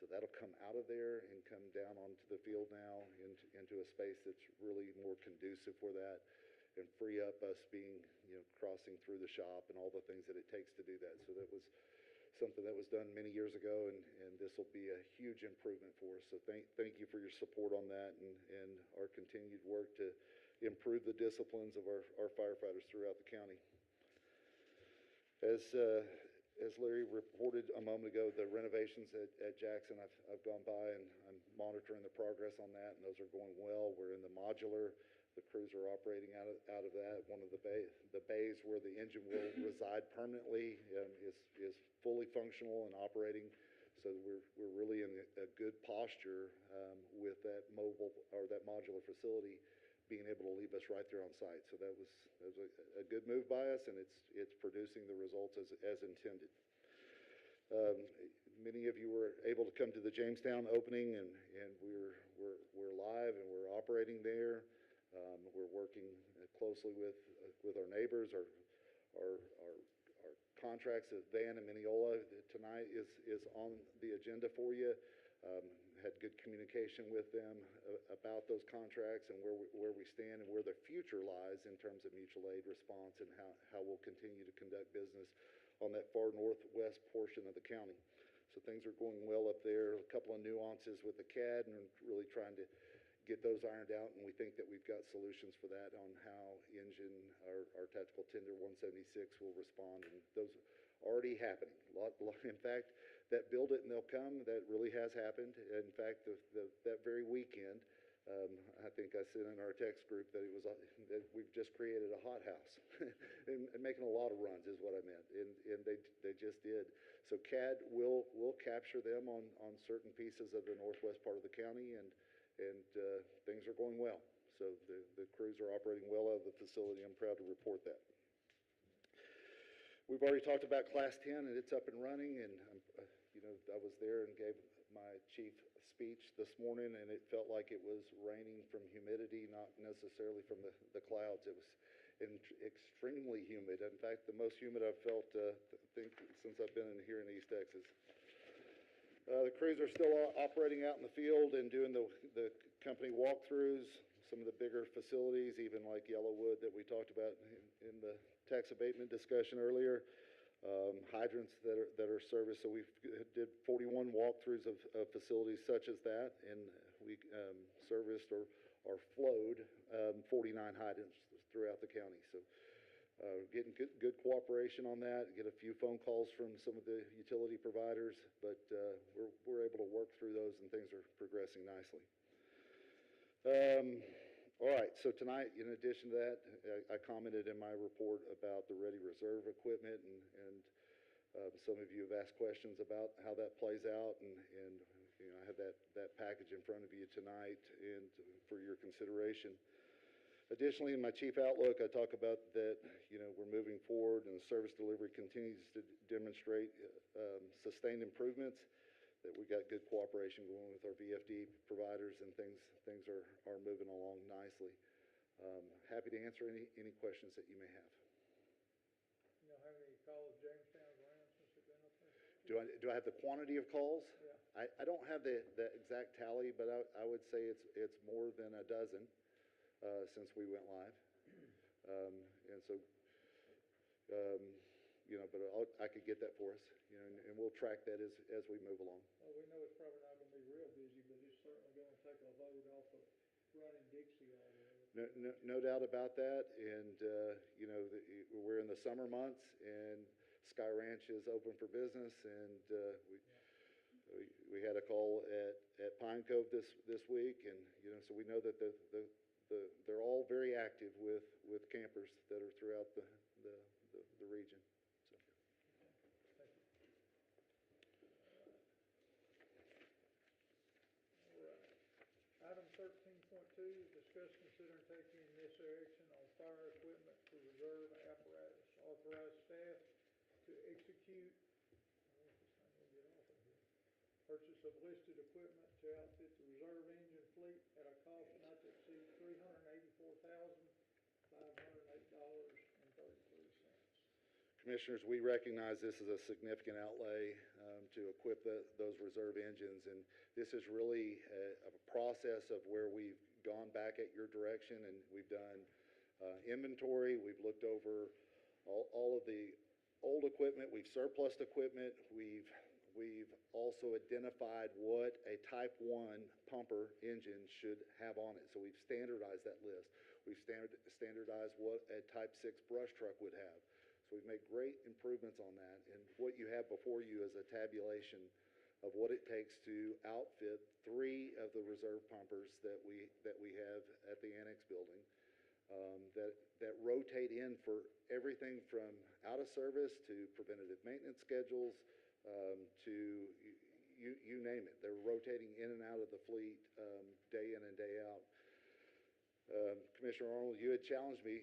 So that'll come out of there and come down onto the field now into a space that's really more conducive for that, and free up us being, crossing through the shop and all the things that it takes to do that. So that was something that was done many years ago, and this will be a huge improvement for us. So thank you for your support on that and our continued work to improve the disciplines of our firefighters throughout the county. As Larry reported a moment ago, the renovations at Jackson, I've gone by and I'm monitoring the progress on that, and those are going well. We're in the modular. The crews are operating out of that. One of the bays where the engine will reside permanently is fully functional and operating. So we're really in a good posture with that mobile or that modular facility being able to leave us right there on site. So that was a good move by us, and it's producing the results as intended. Many of you were able to come to the Jamestown opening, and we're live and we're operating there. We're working closely with our neighbors. Our contracts at Van and Mineola tonight is on the agenda for you. Had good communication with them about those contracts and where we stand and where the future lies in terms of mutual aid response and how we'll continue to conduct business on that far northwest portion of the county. So things are going well up there. A couple of nuances with the CAD and really trying to get those ironed out, and we think that we've got solutions for that on how engine, our tactical tender 176 will respond, and those are already happening. In fact, that build it and they'll come, that really has happened. In fact, that very weekend, I think I said in our text group that that we've just created a hothouse and making a lot of runs is what I meant, and they just did. So CAD will capture them on certain pieces of the northwest part of the county, and things are going well. So the crews are operating well out of the facility. I'm proud to report that. We've already talked about Class 10, and it's up and running, and I was there and gave my chief speech this morning, and it felt like it was raining from humidity, not necessarily from the clouds. It was extremely humid. In fact, the most humid I've felt, think, since I've been here in East Texas. The crews are still operating out in the field and doing the company walkthroughs, some of the bigger facilities, even like Yellowwood that we talked about in the tax abatement discussion earlier, hydrants that are serviced. So we did 41 walkthroughs of facilities such as that, and we serviced or flowed 49 hydrants throughout the county. So getting good cooperation on that, get a few phone calls from some of the utility providers, but we're able to work through those, and things are progressing nicely. All right, so tonight, in addition to that, I commented in my report about the ready reserve equipment, and some of you have asked questions about how that plays out, and I have that package in front of you tonight and for your consideration. Additionally, in my chief outlook, I talk about that, we're moving forward and the service delivery continues to demonstrate sustained improvements, that we got good cooperation going with our VFD providers, and things are moving along nicely. Happy to answer any questions that you may have.
You know how many calls Jamestown's ran since they've been up there?
Do I have the quantity of calls?
Yeah.
I don't have the exact tally, but I would say it's more than a dozen since we went live. And so, but I could get that for us, and we'll track that as we move along.
Well, we know it's probably not going to be real busy, but it's certainly going to take a load off of running Dixie all day.
No doubt about that, and we're in the summer months, and Sky Ranch is open for business, and we had a call at Pine Cove this week, and so we know that they're all very active with campers that are throughout the region.
Item 13.2, discuss, consider, and take any necessary action on fire equipment for reserve apparatus. Authorize staff to execute, purchase of listed equipment to outfit the reserve engine fleet at a cost not to exceed $384,508.33.
Commissioners, we recognize this is a significant outlay to equip those reserve engines, and this is really a process of where we've gone back at your direction, and we've done inventory. We've looked over all of the old equipment. We've surplused equipment. We've also identified what a Type 1 pumper engine should have on it. So we've standardized that list. We've standardized what a Type 6 brush truck would have. So we've made great improvements on that. And what you have before you is a tabulation of what it takes to outfit 3 of the reserve pumpers that we have at the annex building that rotate in for everything from out of service to preventative maintenance schedules to you name it. They're rotating in and out of the fleet day in and day out. Commissioner Arnold, you had challenged me,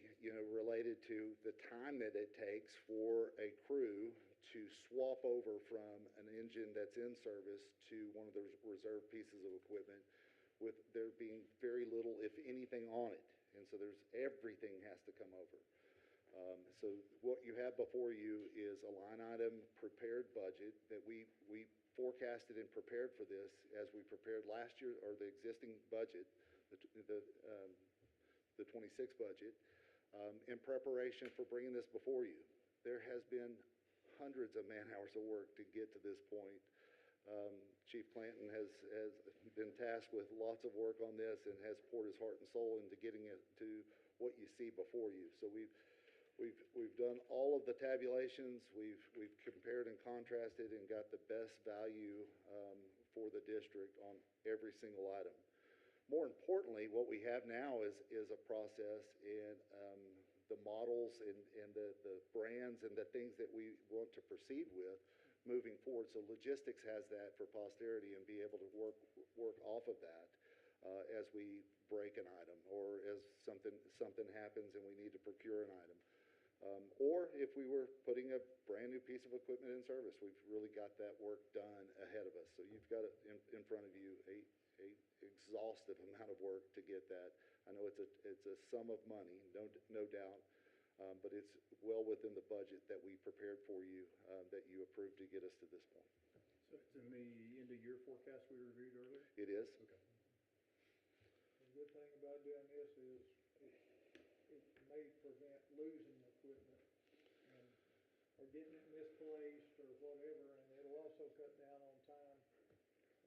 related to the time that it takes for a crew to swap over from an engine that's in service to one of those reserve pieces of equipment, with there being very little, if anything, on it. And so everything has to come over. So what you have before you is a line item prepared budget that we forecasted and prepared for this as we prepared last year, or the existing budget, the 26 budget, in preparation for bringing this before you. There has been hundreds of man-hours of work to get to this point. Chief Clanton has been tasked with lots of work on this and has poured his heart and soul into getting it to what you see before you. So we've done all of the tabulations, we've compared and contrasted and got the best value for the district on every single item. More importantly, what we have now is a process and the models and the brands and the things that we want to proceed with moving forward. So logistics has that for posterity and be able to work off of that as we break an item, or as something happens and we need to procure an item. Or if we were putting a brand new piece of equipment in service, we've really got that work done ahead of us. So you've got in front of you a exhaustive amount of work to get that. I know it's a sum of money, no doubt, but it's well within the budget that we prepared for you, that you approved to get us to this point.
So it's in the end of year forecast we reviewed earlier?
It is.
Okay.
The good thing about doing this is it may prevent losing equipment and, or getting it misplaced or whatever, and it'll also cut down on time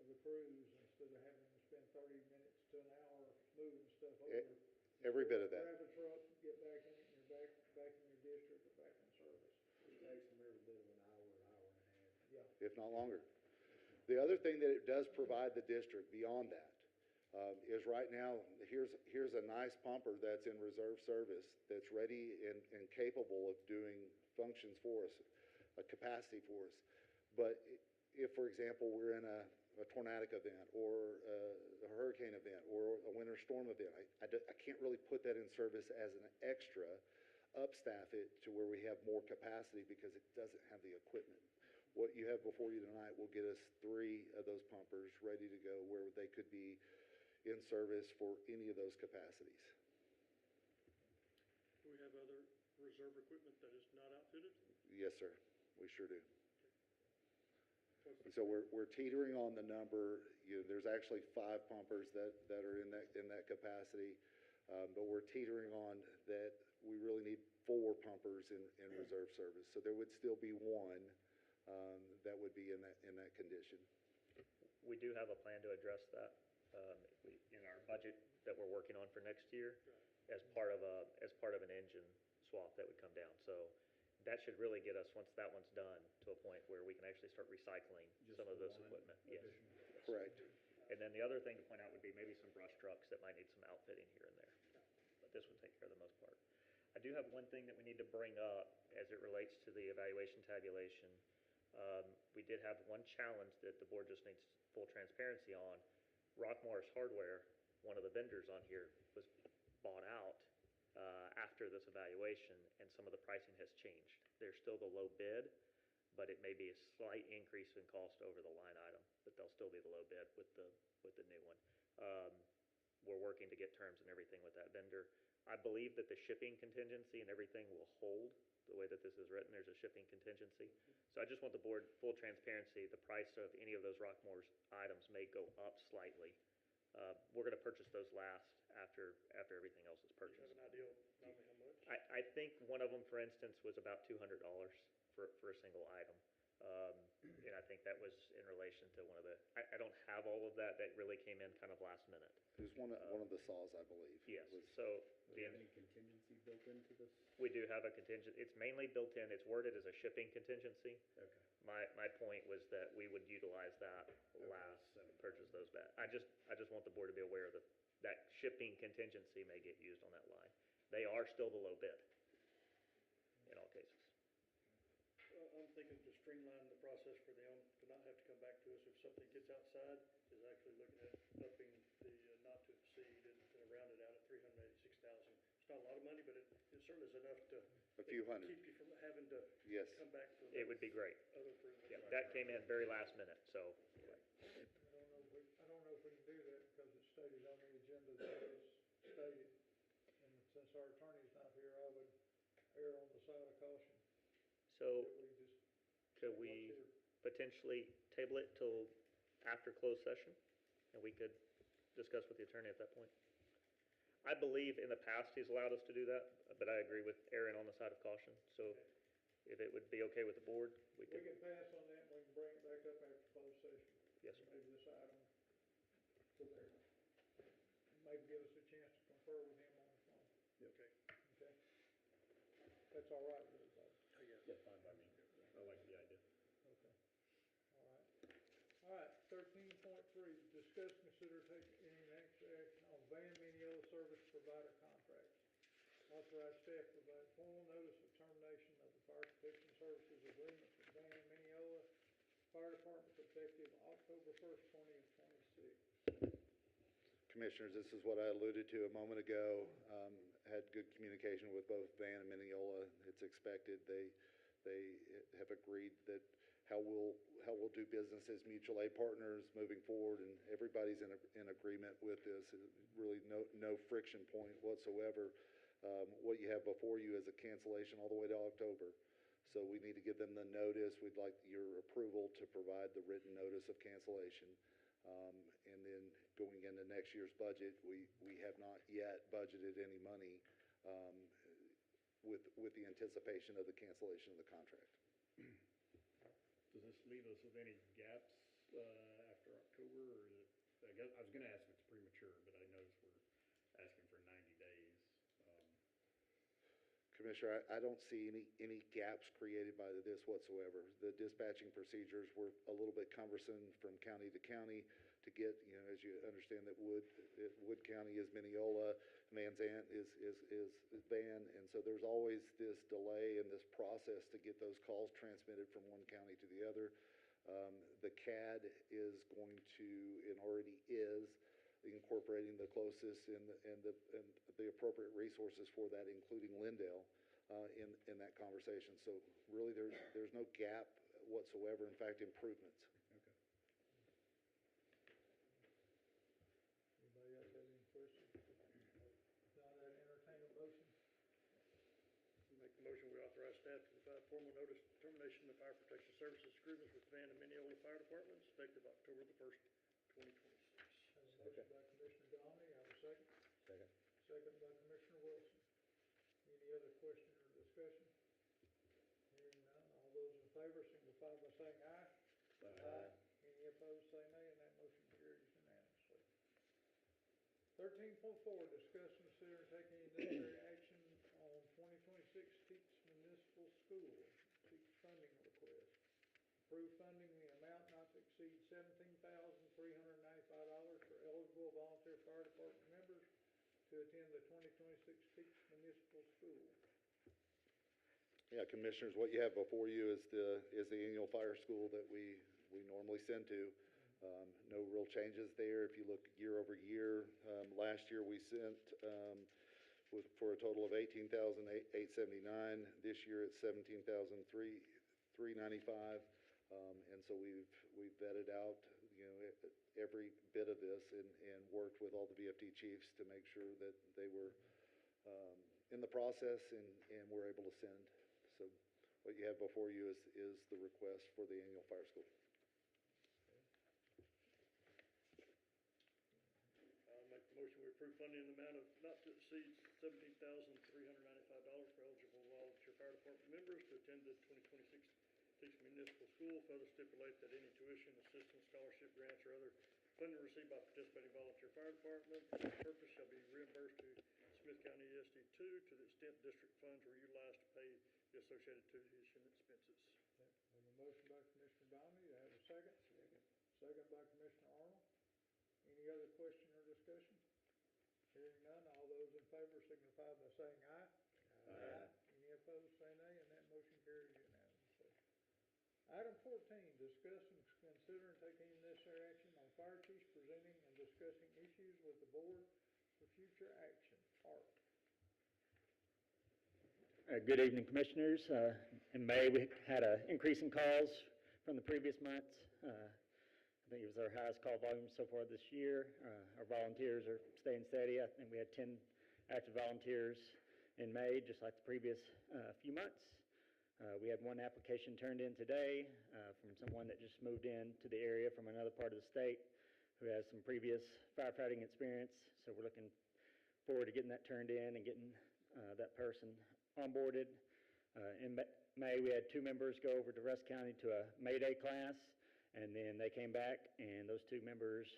of the crews instead of having to spend 30 minutes to an hour moving stuff over.
Every bit of that.
Grab a truck, get back in it, and you're back in your district or back in service.
It takes them every bit of an hour and a half.
Yeah.
If not longer. The other thing that it does provide the district beyond that is right now, here's a nice pumper that's in reserve service that's ready and capable of doing functions for us, a capacity for us. But if, for example, we're in a tornadic event or a hurricane event or a winter storm event, I can't really put that in service as an extra, upstaff it to where we have more capacity because it doesn't have the equipment. What you have before you tonight will get us 3 of those pumpers ready to go where they could be in service for any of those capacities.
Do we have other reserve equipment that is not outfitted?
Yes, sir, we sure do. And so we're teetering on the number. There's actually 5 pumpers that are in that capacity, but we're teetering on that we really need 4 pumpers in reserve service. So there would still be 1 that would be in that condition.
We do have a plan to address that in our budget that we're working on for next year as part of an engine swap that would come down. So that should really get us, once that one's done, to a point where we can actually start recycling some of this equipment. Yes.
Correct.
And then the other thing to point out would be maybe some brush trucks that might need some outfitting here and there. But this would take care of the most part. I do have one thing that we need to bring up as it relates to the evaluation tabulation. We did have one challenge that the board just needs full transparency on. Rockmorris Hardware, one of the vendors on here, was bought out after this evaluation, and some of the pricing has changed. They're still the low bid, but it may be a slight increase in cost over the line item, but they'll still be the low bid with the new one. We're working to get terms and everything with that vendor. I believe that the shipping contingency and everything will hold the way that this is written. There's a shipping contingency. So I just want the board full transparency. The price of any of those Rockmorris items may go up slightly. We're going to purchase those last after everything else is
Do
purchased.
you have an idea of normally how much?
I think one of them, for instance, was about $200 for a single item. And I think that was in relation to one of the, I don't have all of that. That really came in kind of last minute.
It was one of the saws, I believe.
Yes.
Was-
So
Do you have any contingency built into this?
we do have a contingent. It's mainly built in. It's worded as a shipping contingency.
Okay.
My point was that we would utilize that last and purchase those back. I just want the board to be aware that that shipping contingency may get used on that line. They are still the low bid in all cases.
I'm thinking to streamline the process for them, to not have to come back to us if something gets outside, is actually looking at upping the not to exceed and round it out at $386,000. It's not a lot of money, but it certainly is enough to
A few hundred.
keep you from having to
Yes.
come back for
It would be great.
other improvements.
Yeah, that came in very last minute, so.
I don't know if we can do that because it's stated on the agenda that it's stated. And since our attorney's not here, I err on the side of caution,
So
that we just.
could
what's
we
here.
potentially table it till after closed session? And we could discuss with the attorney at that point? I believe in the past he's allowed us to do that, but I agree with Aaron on the side of caution. So if it would be okay with the board, we
We
could,
can pass on that, and we can bring it back up after closed session.
yes, sir.
Maybe this item to there. Maybe give us a chance to confer with him on the phone,
Okay.
okay? That's all right with everybody,
Yeah, fine by me. I like the idea.
okay? All right. All right, 13.3, discuss, consider, take any action on Van Mineola Service Provider contracts. Authorize staff to provide formal notice of termination of the fire protection services agreement with Van Mineola Fire Department effective October 1st, 2026.
Commissioners, this is what I alluded to a moment ago. Had good communication with both Van and Mineola. It's expected. They have agreed that how we'll do business as mutual aid partners moving forward, and everybody's in agreement with this. Really no friction point whatsoever. What you have before you is a cancellation all the way to October. So we need to give them the notice. We'd like your approval to provide the written notice of cancellation. And then going into next year's budget, we have not yet budgeted any money with the anticipation of the cancellation of the contract.
Does this leave us with any gaps after October, or is it, I guess, I was gonna ask if it's premature, but I noticed we're asking for 90 days.
Commissioner, I don't see any gaps created by this whatsoever. The dispatching procedures were a little bit cumbersome from county to county to get, as you understand that Wood County is Mineola, Van Zant is Van, and so there's always this delay in this process to get those calls transmitted from one county to the other. The CAD is going to, and already is, incorporating the closest and the appropriate resources for that, including Lindale, in that conversation. So really, there's no gap whatsoever. In fact, improvements.
Okay.
Anybody else have any questions? Not that entertain a motion?
Make the motion, we authorize staff to provide formal notice of termination of fire protection services agreements with Van and Mineola Fire Departments effective October the 1st, 2026.
Have a motion by Commissioner Donley, have a second?
Second.
Second by Commissioner Wilson. Any other question or discussion? Hearing none, all those in favor signify by saying aye. Aye. Any opposed, say nay, and that motion carries unanimously. 13.4, discuss, consider, and take any necessary action on 2026 Teach Municipal School Teach funding request. Approve funding in the amount not to exceed $17,395 for eligible volunteer fire department members to attend the 2026 Teach Municipal School.
Yeah, Commissioners, what you have before you is the annual fire school that we normally send to. No real changes there. If you look year over year, last year we sent for a total of $18,879. This year it's $17,395. And so we've vetted out, every bit of this and worked with all the VFD chiefs to make sure that they were in the process and were able to send. So what you have before you is the request for the annual fire school.
I'll make the motion, we approve funding in the amount of not to exceed $17,395 for eligible volunteer fire department members to attend the 2026 Teach Municipal School. Further stipulate that any tuition, assistance, scholarship, grants, or other funding received by participating volunteer fire department for this purpose shall be reimbursed to Smith County ESD2 to the extent district funds were utilized to pay the associated tuition expenses.
Okay, we have a motion by Commissioner Donley, do I have a second? Second by Commissioner Arnold. Any other question or discussion? Hearing none, all those in favor signify by saying aye. Aye. Any opposed, say nay, and that motion carries unanimously. Item 14, discuss and consider and take any necessary action on fire chiefs presenting and discussing issues with the board for future action. Art.
Good evening, Commissioners. In May, we had an increase in calls from the previous months. I think it was our highest call volume so far this year. Our volunteers are staying steady. I think we had 10 active volunteers in May, just like the previous few months. We had one application turned in today from someone that just moved in to the area from another part of the state who has some previous firefighting experience. So we're looking forward to getting that turned in and getting that person onboarded. In May, we had 2 members go over to Rusk County to a Mayday class, and then they came back, and those 2 members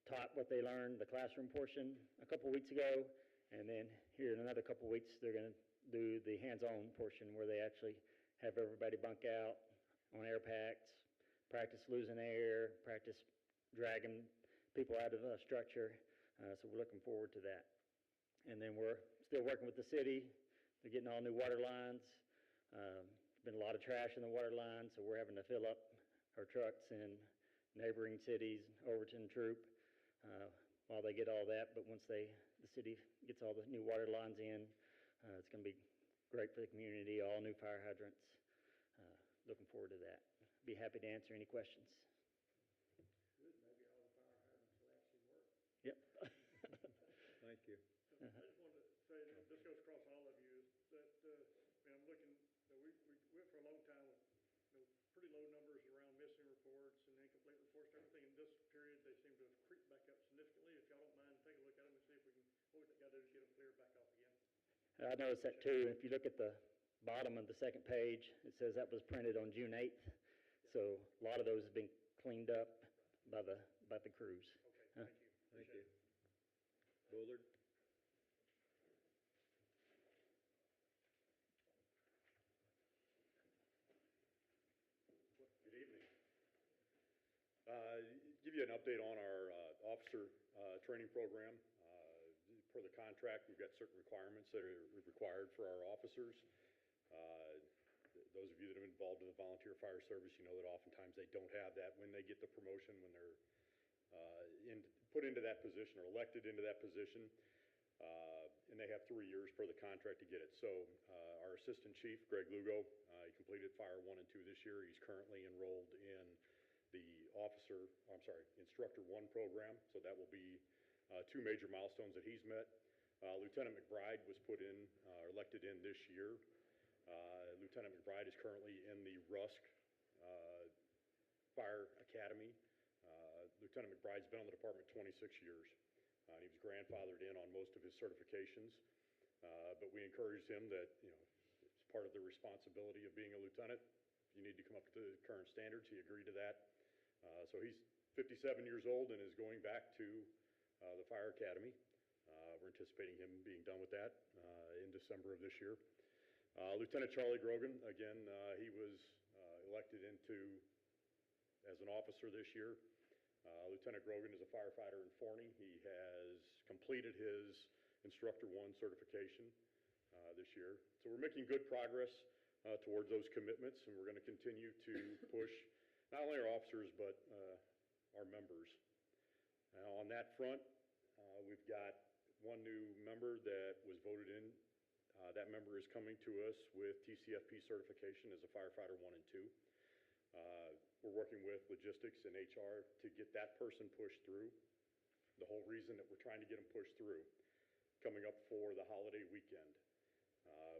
taught what they learned, the classroom portion, a couple weeks ago, and then here in another couple weeks, they're going to do the hands-on portion where they actually have everybody bunk out on air packs, practice losing air, practice dragging people out of a structure. So we're looking forward to that. And then we're still working with the city. They're getting all new water lines. There's been a lot of trash in the water lines, so we're having to fill up our trucks in neighboring cities, Overton, Troop, while they get all that. But once the city gets all the new water lines in, it's going to be great for the community, all new fire hydrants. Looking forward to that. Be happy to answer any questions.
Good, maybe all the fire hydrants will actually work.
Yep.
Thank you.
I just wanted to say, that this goes across all of you, is that, I'm looking, we went for a long time with, pretty low numbers around missing reports and incomplete reports and everything. In this period, they seem to have creeped back up significantly. If y'all don't mind, take a look at them and see if we can, what we got to do to get them cleared back off again.
I noticed that too. If you look at the bottom of the second page, it says that was printed on June 8th. So a lot of those have been cleaned up by the crews.
Okay, thank you.
Thank
Appreciate
you.
it.
Bullard?
Good evening. Give you an update on our officer training program. Per the contract, we've got certain requirements that are required for our officers. Those of you that have been involved in the volunteer fire service, you know that oftentimes they don't have that when they get the promotion, when they're put into that position or elected into that position. And they have 3 years per the contract to get it. So our assistant chief, Greg Lugo, he completed Fire 1 and 2 this year. He's currently enrolled in the Instructor 1 program. So that will be 2 major milestones that he's met. Lieutenant McBride was elected in this year. Lieutenant McBride is currently in the Rusk Fire Academy. Lieutenant McBride's been on the department 26 years. He was grandfathered in on most of his certifications, but we encouraged him that, it's part of the responsibility of being a lieutenant. You need to come up to the current standards. He agreed to that. So he's 57 years old and is going back to the Fire Academy. We're anticipating him being done with that in December of this year. Lieutenant Charlie Grogan, again, he was elected as an officer this year. Lieutenant Grogan is a firefighter in Forney. He has completed his Instructor 1 certification this year. So we're making good progress towards those commitments, and we're going to continue to push not only our officers, but our members. Now, on that front, we've got one new member that was voted in. That member is coming to us with TCFP certification as a firefighter 1 and 2. We're working with logistics and HR to get that person pushed through. The whole reason that we're trying to get them pushed through, coming up for the holiday weekend.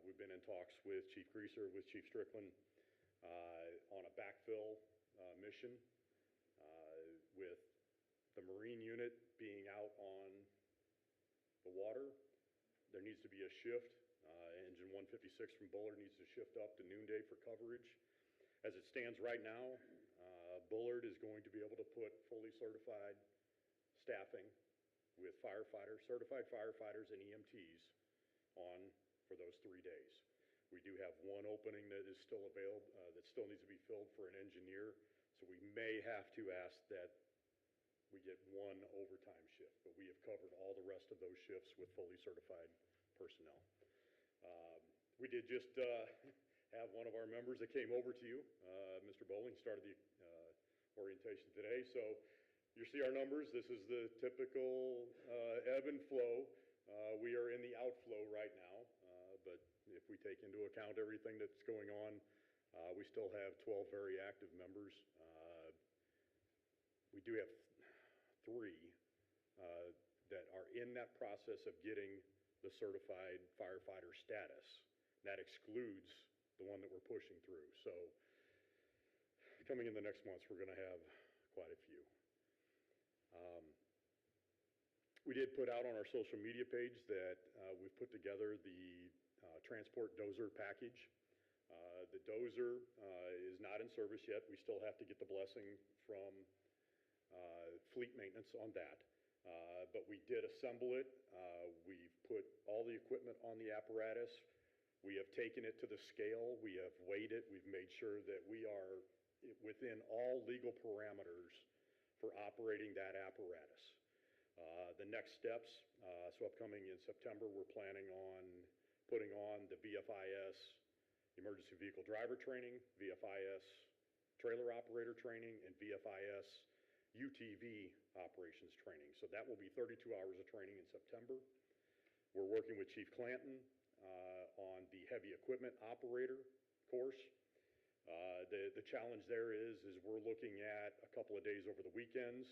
We've been in talks with Chief Greaser, with Chief Strickland, on a backfill mission, with the Marine unit being out on the water. There needs to be a shift. Engine 156 from Bullard needs to shift up to noonday for coverage. As it stands right now, Bullard is going to be able to put fully certified staffing with certified firefighters and EMTs on for those 3 days. We do have one opening that is still available, that still needs to be filled for an engineer. So we may have to ask that we get one overtime shift, but we have covered all the rest of those shifts with fully certified personnel. We did just have one of our members that came over to you, Mr. Bowling, started the orientation today. So you see our numbers. This is the typical ebb and flow. We are in the outflow right now, but if we take into account everything that's going on, we still have 12 very active members. We do have 3 that are in that process of getting the certified firefighter status. That excludes the one that we're pushing through. So coming in the next months, we're going to have quite a few. We did put out on our social media page that we've put together the transport dozer package. The dozer is not in service yet. We still have to get the blessing from fleet maintenance on that. But we did assemble it. We've put all the equipment on the apparatus. We have taken it to the scale. We have weighed it. We've made sure that we are within all legal parameters for operating that apparatus. The next steps, so upcoming in September, we're planning on putting on the VFIS emergency vehicle driver training, VFIS trailer operator training, and VFIS UTV operations training. So that will be 32 hours of training in September. We're working with Chief Clanton on the heavy equipment operator course. The challenge there is we're looking at a couple of days over the weekends.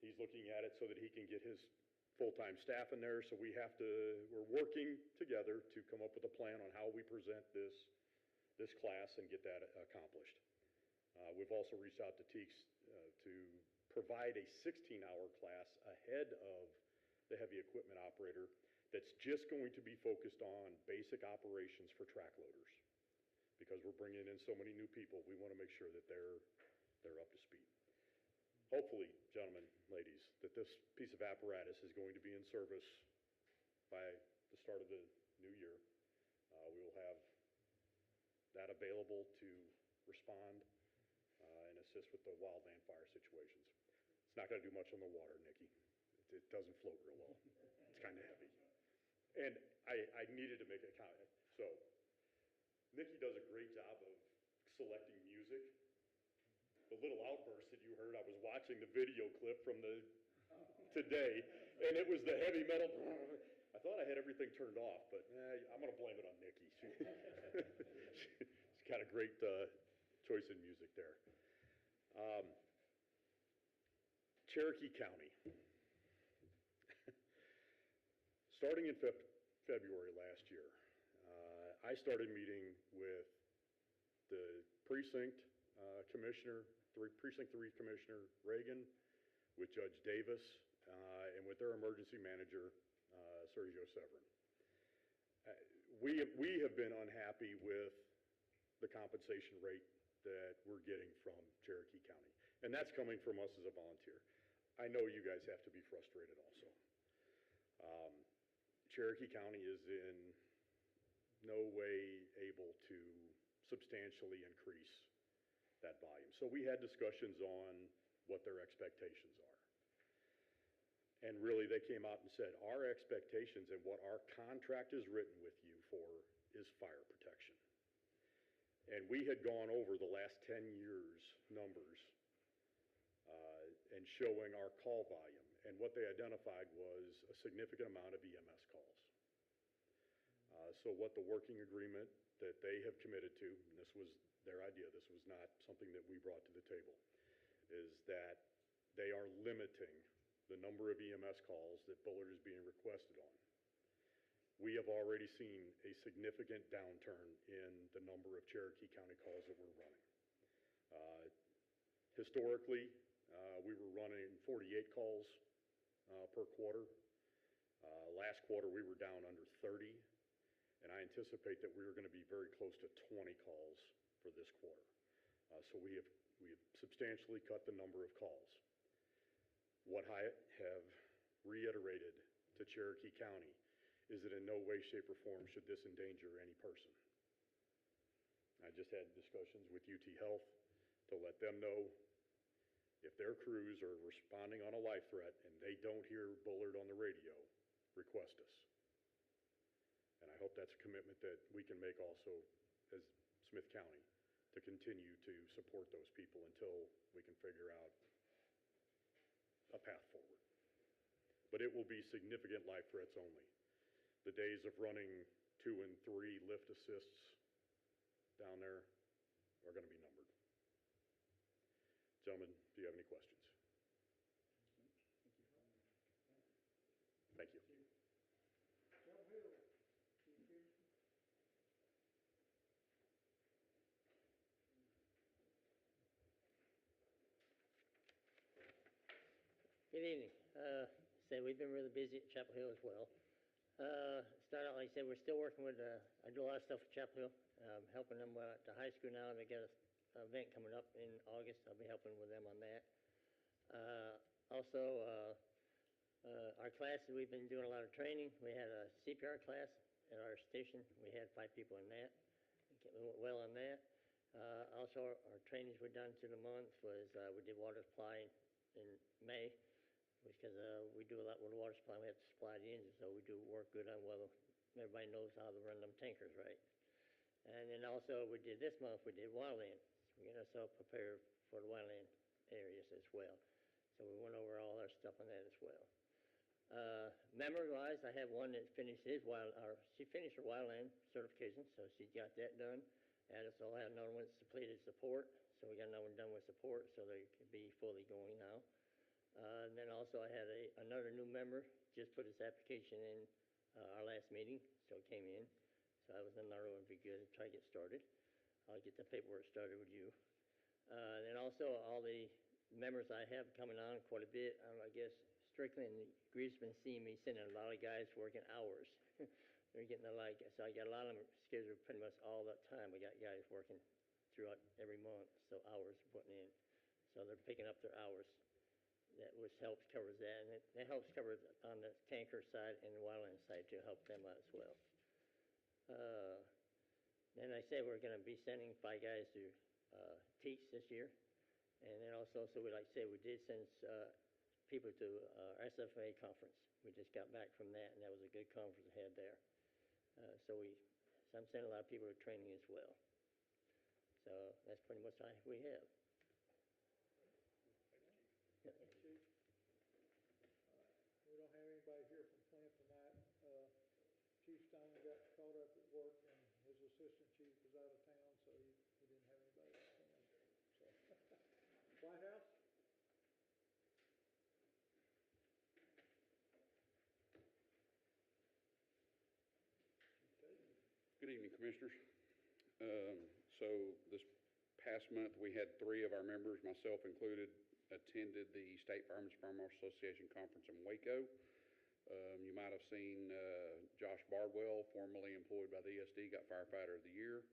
He's looking at it so that he can get his full-time staff in there. So we're working together to come up with a plan on how we present this class and get that accomplished. We've also reached out to TEEX to provide a 16-hour class ahead of the heavy equipment operator that's just going to be focused on basic operations for track loaders. Because we're bringing in so many new people, we want to make sure that they're up to speed. Hopefully, gentlemen, ladies, that this piece of apparatus is going to be in service by the start of the new year. We will have that available to respond and assist with the wildland fire situations. It's not going to do much on the water, Nikki. It doesn't float real well. It's kind of heavy. And I needed to make a comment. So Nikki does a great job of selecting music. The little outburst that you heard, I was watching the video clip from today, and it was the heavy metal. I thought I had everything turned off, but I'm going to blame it on Nikki. She's got a great choice in music there. Cherokee County. Starting in February last year, I started meeting with the precinct commissioner, Precinct 3 Commissioner Reagan, with Judge Davis, and with their emergency manager, Sergio Severin. We have been unhappy with the compensation rate that we're getting from Cherokee County, and that's coming from us as a volunteer. I know you guys have to be frustrated also. Cherokee County is in no way able to substantially increase that volume. So we had discussions on what their expectations are. And really they came out and said, our expectations and what our contract is written with you for is fire protection. And we had gone over the last 10 years' numbers and showing our call volume. And what they identified was a significant amount of EMS calls. So what the working agreement that they have committed to, and this was their idea, this was not something that we brought to the table, is that they are limiting the number of EMS calls that Bullard is being requested on. We have already seen a significant downturn in the number of Cherokee County calls that we're running. Historically, we were running 48 calls per quarter. Last quarter, we were down under 30, and I anticipate that we are going to be very close to 20 calls for this quarter. So we have substantially cut the number of calls. What I have reiterated to Cherokee County is that in no way, shape, or form should this endanger any person. I just had discussions with UT Health to let them know if their crews are responding on a life threat and they don't hear Bullard on the radio, request us. And I hope that's a commitment that we can make also as Smith County to continue to support those people until we can figure out a path forward. But it will be significant life threats only. The days of running 2 and 3 lift assists down there are going to be numbered. Gentlemen, do you have any questions? Thank you.
Good evening. We've been really busy at Chapel Hill as well. Start out, like I said, we're still working with, I do a lot of stuff at Chapel Hill, helping them at the high school now. They got an event coming up in August. I'll be helping with them on that. Also, our classes, we've been doing a lot of training. We had a CPR class at our station. We had 5 people in that. We went well on that. Also, our trainings we're done to the month was we did water supply in May because we do a lot with the water supply. We have to supply the engine, so we do work good on whether everybody knows how to run them tankers right. And then also we did this month, we did wildland. We're getting ourselves prepared for the wildland areas as well. So we went over all our stuff on that as well. Memory-wise, I have one that finished she finished her wildland certification, so she got that done. And so I have another one that's completed support, so we got another one done with support, so they can be fully going now. And then also I had another new member just put his application in our last meeting, so it came in. So that was another one, be good to try to get started. I'll get the paperwork started with you. Then also all the members I have coming on quite a bit. I guess Strickland and Greaves been seeing me sending a lot of guys working hours. They're getting a lot, so I got a lot of them scheduled pretty much all the time. We got guys working throughout every month, so hours putting in. So they're picking up their hours. That which helps covers that, and it helps cover on the tanker side and the wildland side to help them out as well. Then I said we're going to be sending 5 guys to teach this year, and then also, so we like I said, we did send people to our SFA conference. We just got back from that, and that was a good conference we had there. So I'm sending a lot of people to training as well. So that's pretty much all we have.
Thanks, Chief. We don't have anybody here from Flint tonight. Chief Stone got caught up at work, and his assistant chief was out of town, so he didn't have anybody to attend. So, White House?
Good evening, Commissioners. So this past month, we had 3 of our members, myself included, attended the State Firemen's Fire Marshal Association Conference in Waco. You might have seen Josh Bardwell, formerly employed by the ESD, got Firefighter of the Year.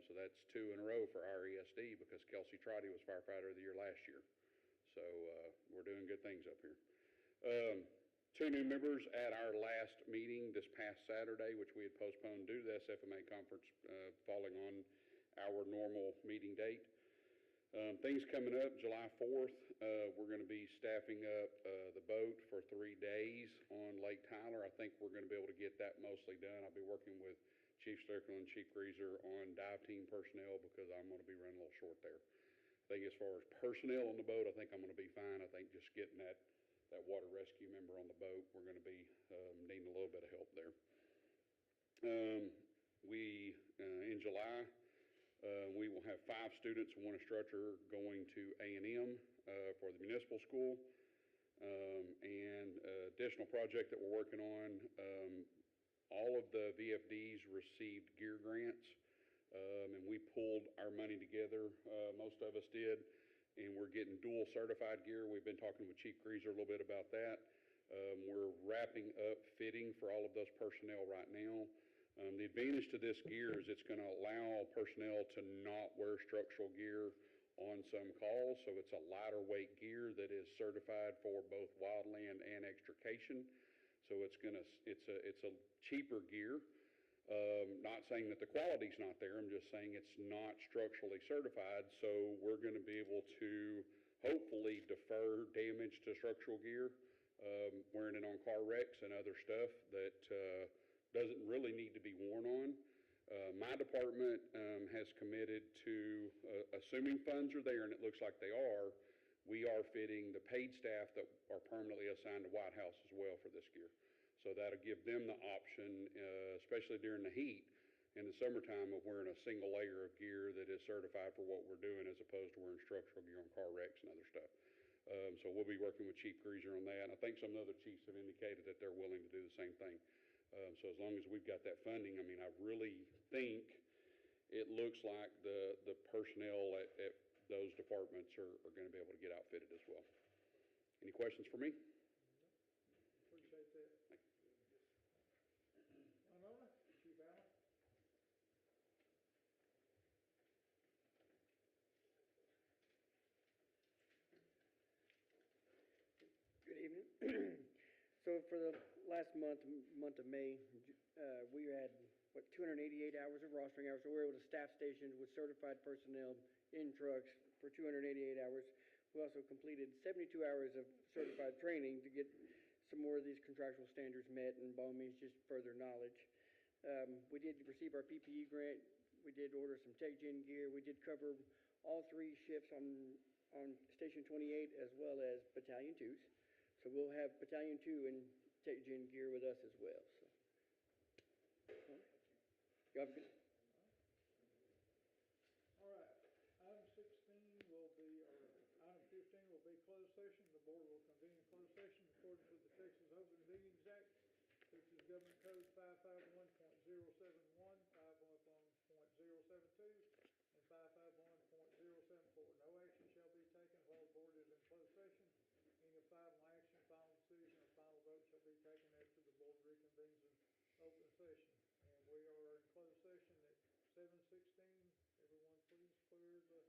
So that's 2 in a row for our ESD because Kelsey Trotty was Firefighter of the Year last year. So we're doing good things up here. 2 new members at our last meeting this past Saturday, which we had postponed due to the SFMA conference falling on our normal meeting date. Things coming up, July 4th, we're going to be staffing up the boat for 3 days on Lake Tyler. I think we're going to be able to get that mostly done. I'll be working with Chief Strickland and Chief Greaser on dive team personnel because I'm going to be running a little short there. I think as far as personnel on the boat, I think I'm going to be fine. I think just getting that water rescue member on the boat, we're going to be needing a little bit of help there. In July, we will have 5 students and 1 instructor going to A&M for the municipal school. And additional project that we're working on, all of the VFDs received gear grants, and we pulled our money together, most of us did, and we're getting dual certified gear. We've been talking with Chief Greaser a little bit about that. We're wrapping up fitting for all of those personnel right now. The advantage to this gear is it's going to allow personnel to not wear structural gear on some calls, so it's a lighter weight gear that is certified for both wildland and extrication. So it's a cheaper gear. Not saying that the quality's not there, I'm just saying it's not structurally certified, so we're going to be able to hopefully defer damage to structural gear, wearing it on car wrecks and other stuff that doesn't really need to be worn on. My department has committed to, assuming funds are there, and it looks like they are, we are fitting the paid staff that are permanently assigned to White House as well for this gear. So that'll give them the option, especially during the heat in the summertime, of wearing a single layer of gear that is certified for what we're doing as opposed to wearing structural gear on car wrecks and other stuff. So we'll be working with Chief Greaser on that. And I think some other chiefs have indicated that they're willing to do the same thing. So as long as we've got that funding, I mean, I really think it looks like the personnel at those departments are going to be able to get outfitted as well. Any questions for me?
Appreciate that. Winona, Chief Allen?
Good evening. So for the last month of May, we had, 288 hours of rostering hours. So we were able to staff stations with certified personnel in trucks for 288 hours. We also completed 72 hours of certified training to get some more of these contractual standards met, and by all means, just further knowledge. We did receive our PPE grant. We did order some tech gen gear. We did cover all 3 shifts on Station 28 as well as Battalion 2s. So we'll have Battalion 2 and Tech Gen gear with us as well, so. You have a good.
All right, item 16 will be, or item 15 will be closed session. The board will convene in closed session in accordance with the Texas Open Meetings Act, Texas Government Code 551.071, 551.072, and 551.074. No action shall be taken while the board is in closed session. Any final action, final decision, or final vote shall be taken after the board reconvenes in open session. And we are in closed session at 7:16. Everyone please clear the room.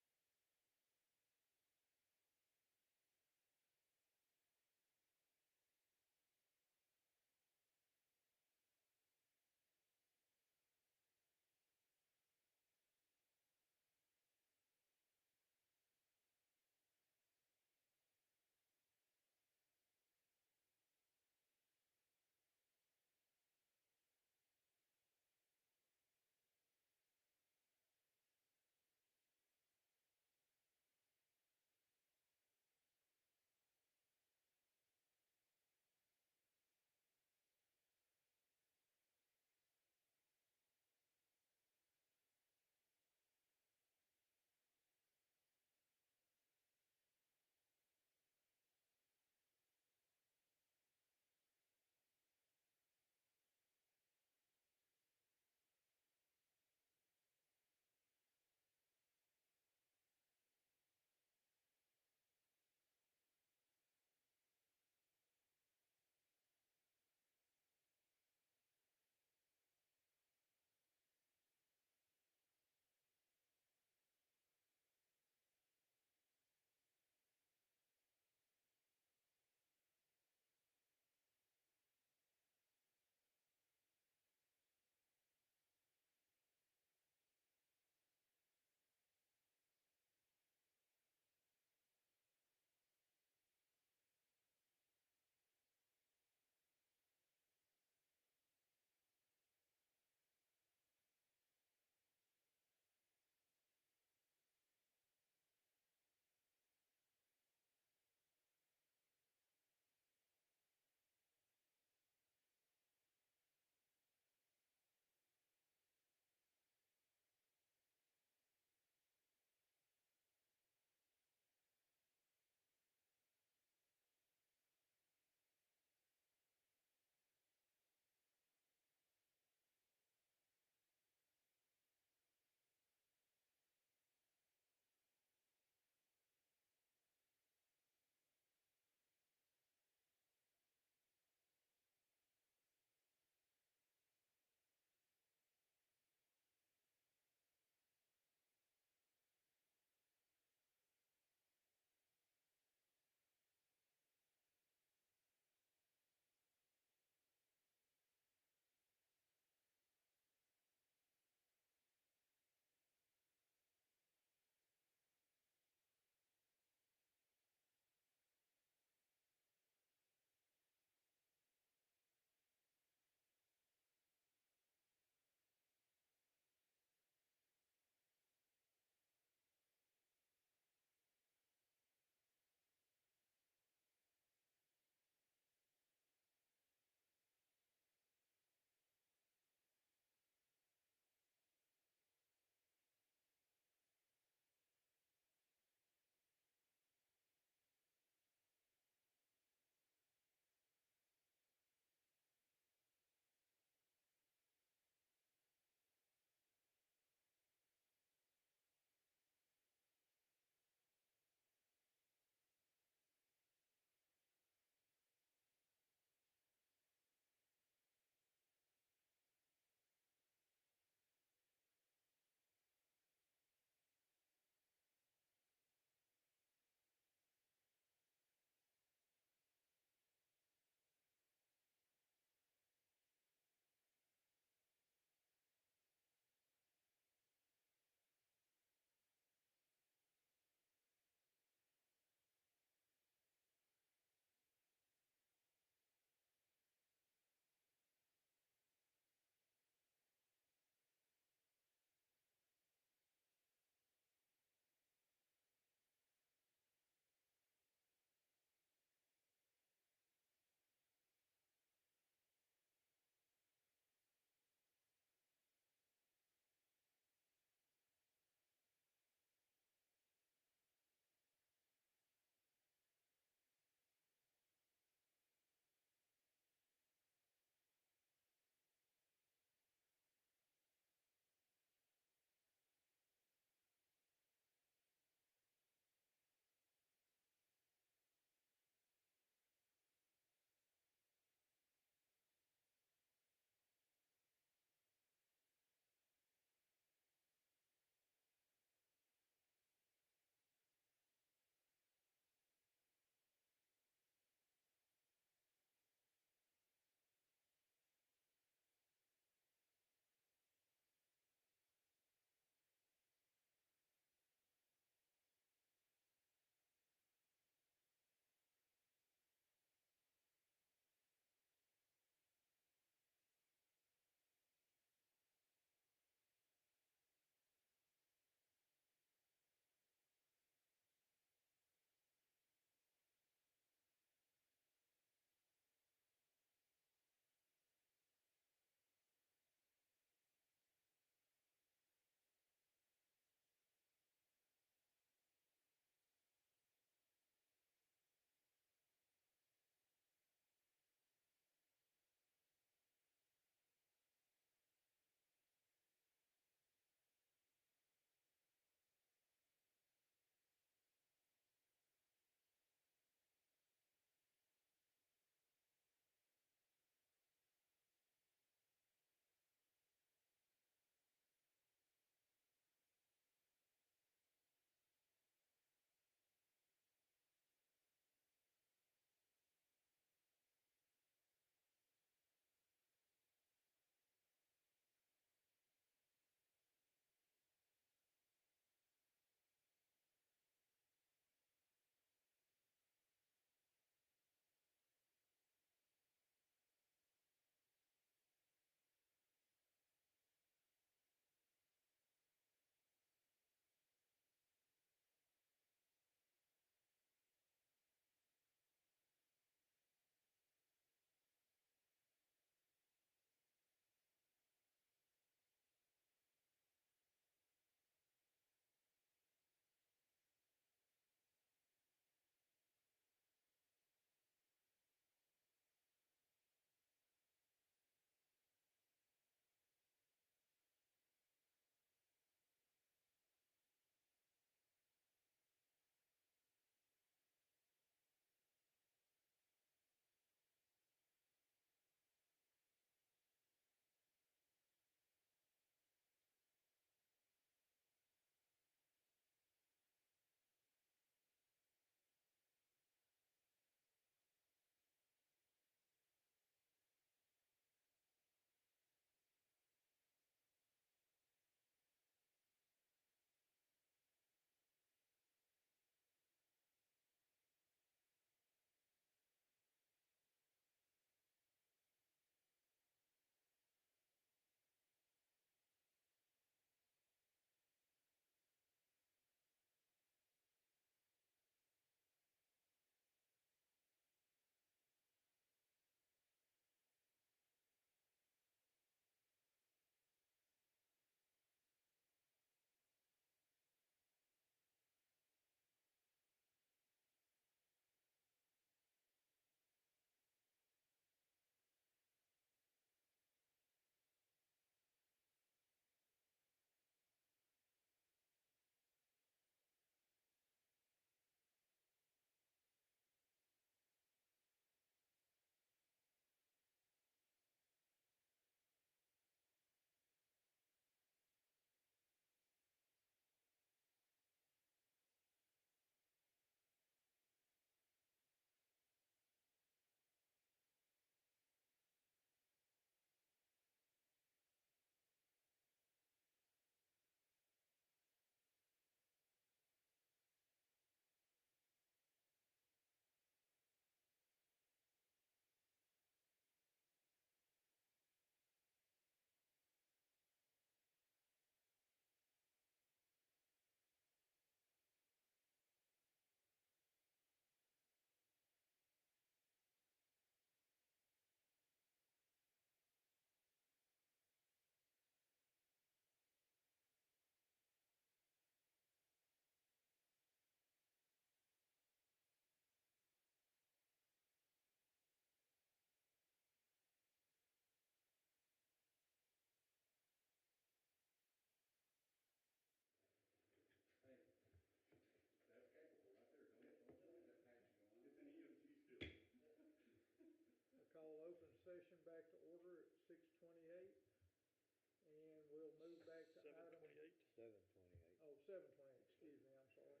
728.
Oh, 728, excuse me, I'm sorry.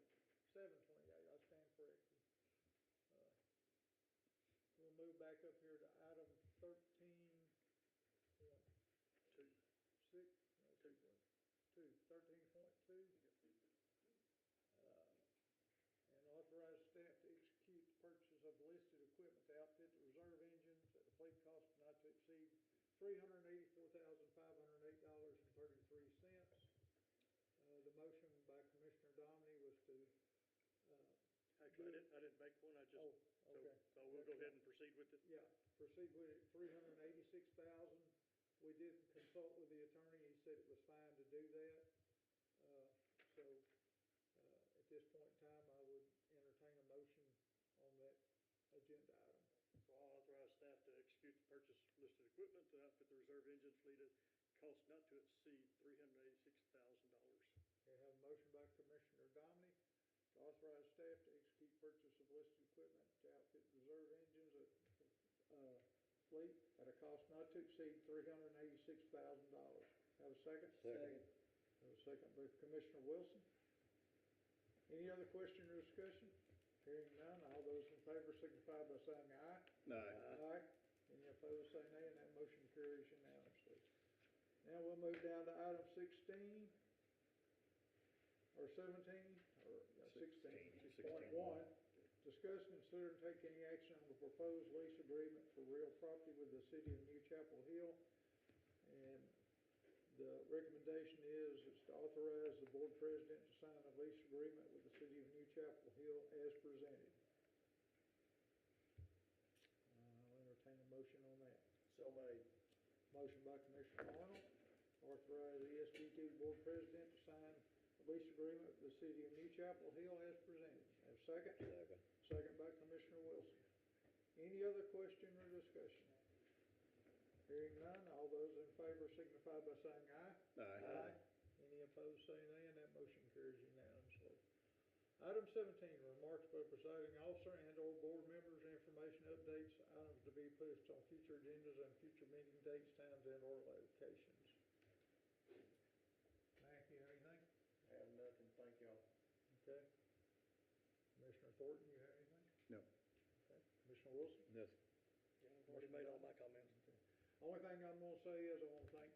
728, I stand corrected. Uh, We'll move back up here to item 13.6, no, 13.2. And authorize staff to execute the purchase of listed equipment to outfit the reserve engines at a fleet cost not to exceed $384,508.33. The motion by Commissioner Dominy was to,
Actually, I didn't make one, I just,
oh, okay.
so we'll go ahead and proceed with it.
Yeah, proceed with it, 386,000. We did consult with the attorney, he said it was fine to do that. So, at this point in time, I would entertain a motion on that agenda item.
So I'll authorize staff to execute the purchase of listed equipment to outfit the reserve engine fleet at cost not to exceed $386,000.
Okay, have a motion by Commissioner Dominy to authorize staff to execute purchase of listed equipment to outfit reserve engines at, fleet at a cost not to exceed $386,000. Have a second?
Second.
Have a second by Commissioner Wilson. Any other question or discussion? Hearing none, all those in favor signify by saying aye. Aye. Any opposed, say nay, and that motion carries unanimously. Now we'll move down to item 16, or 17, or 16, 6.1. Discuss, consider, and take any action on the proposed lease agreement for real property with the city of New Chapel Hill. And the recommendation is to authorize the board president to sign a lease agreement with the city of New Chapel Hill as presented. I'll entertain a motion on that.
So made.
Motion by Commissioner Arnold, authorize the ESD2 board president to sign a lease agreement with the city of New Chapel Hill as presented. Have a second?
Second.
Second by Commissioner Wilson. Any other question or discussion? Hearing none, all those in favor signify by saying aye.
Aye.
Any opposed, say nay, and that motion carries unanimously. Item 17, remarks by presiding officer and/or board members, information updates, items to be pushed on future agendas and future meeting dates, times, and/or locations. Mac, you have anything?
I have nothing, thank y'all.
Okay. Commissioner Thornton, you have anything?
No.
Okay. Commissioner Wilson?
Nothing.
Yeah, I've already made all my comments.
Okay. Only thing I'm gonna say is I wanna thank,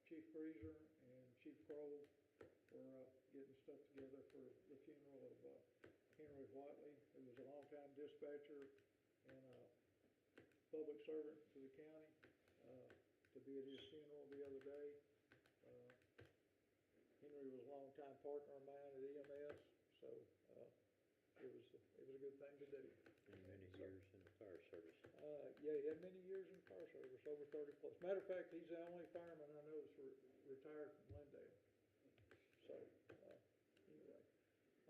Chief Greaser and Chief Kroll for, getting stuff together for the funeral of, Henry Whiteley, who was a longtime dispatcher and a public servant to the county, to be at his funeral the other day. Henry was a longtime partner of mine at EMS, so, it was a good thing to do.
And many years in the fire service.
Yeah, he had many years in the fire service, over 30 plus. Matter of fact, he's the only fireman I know that's retired from Glendale. So, anyway.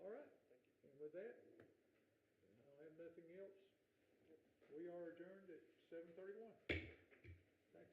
All right. And with that, I don't have nothing else. We are adjourned at 7:31.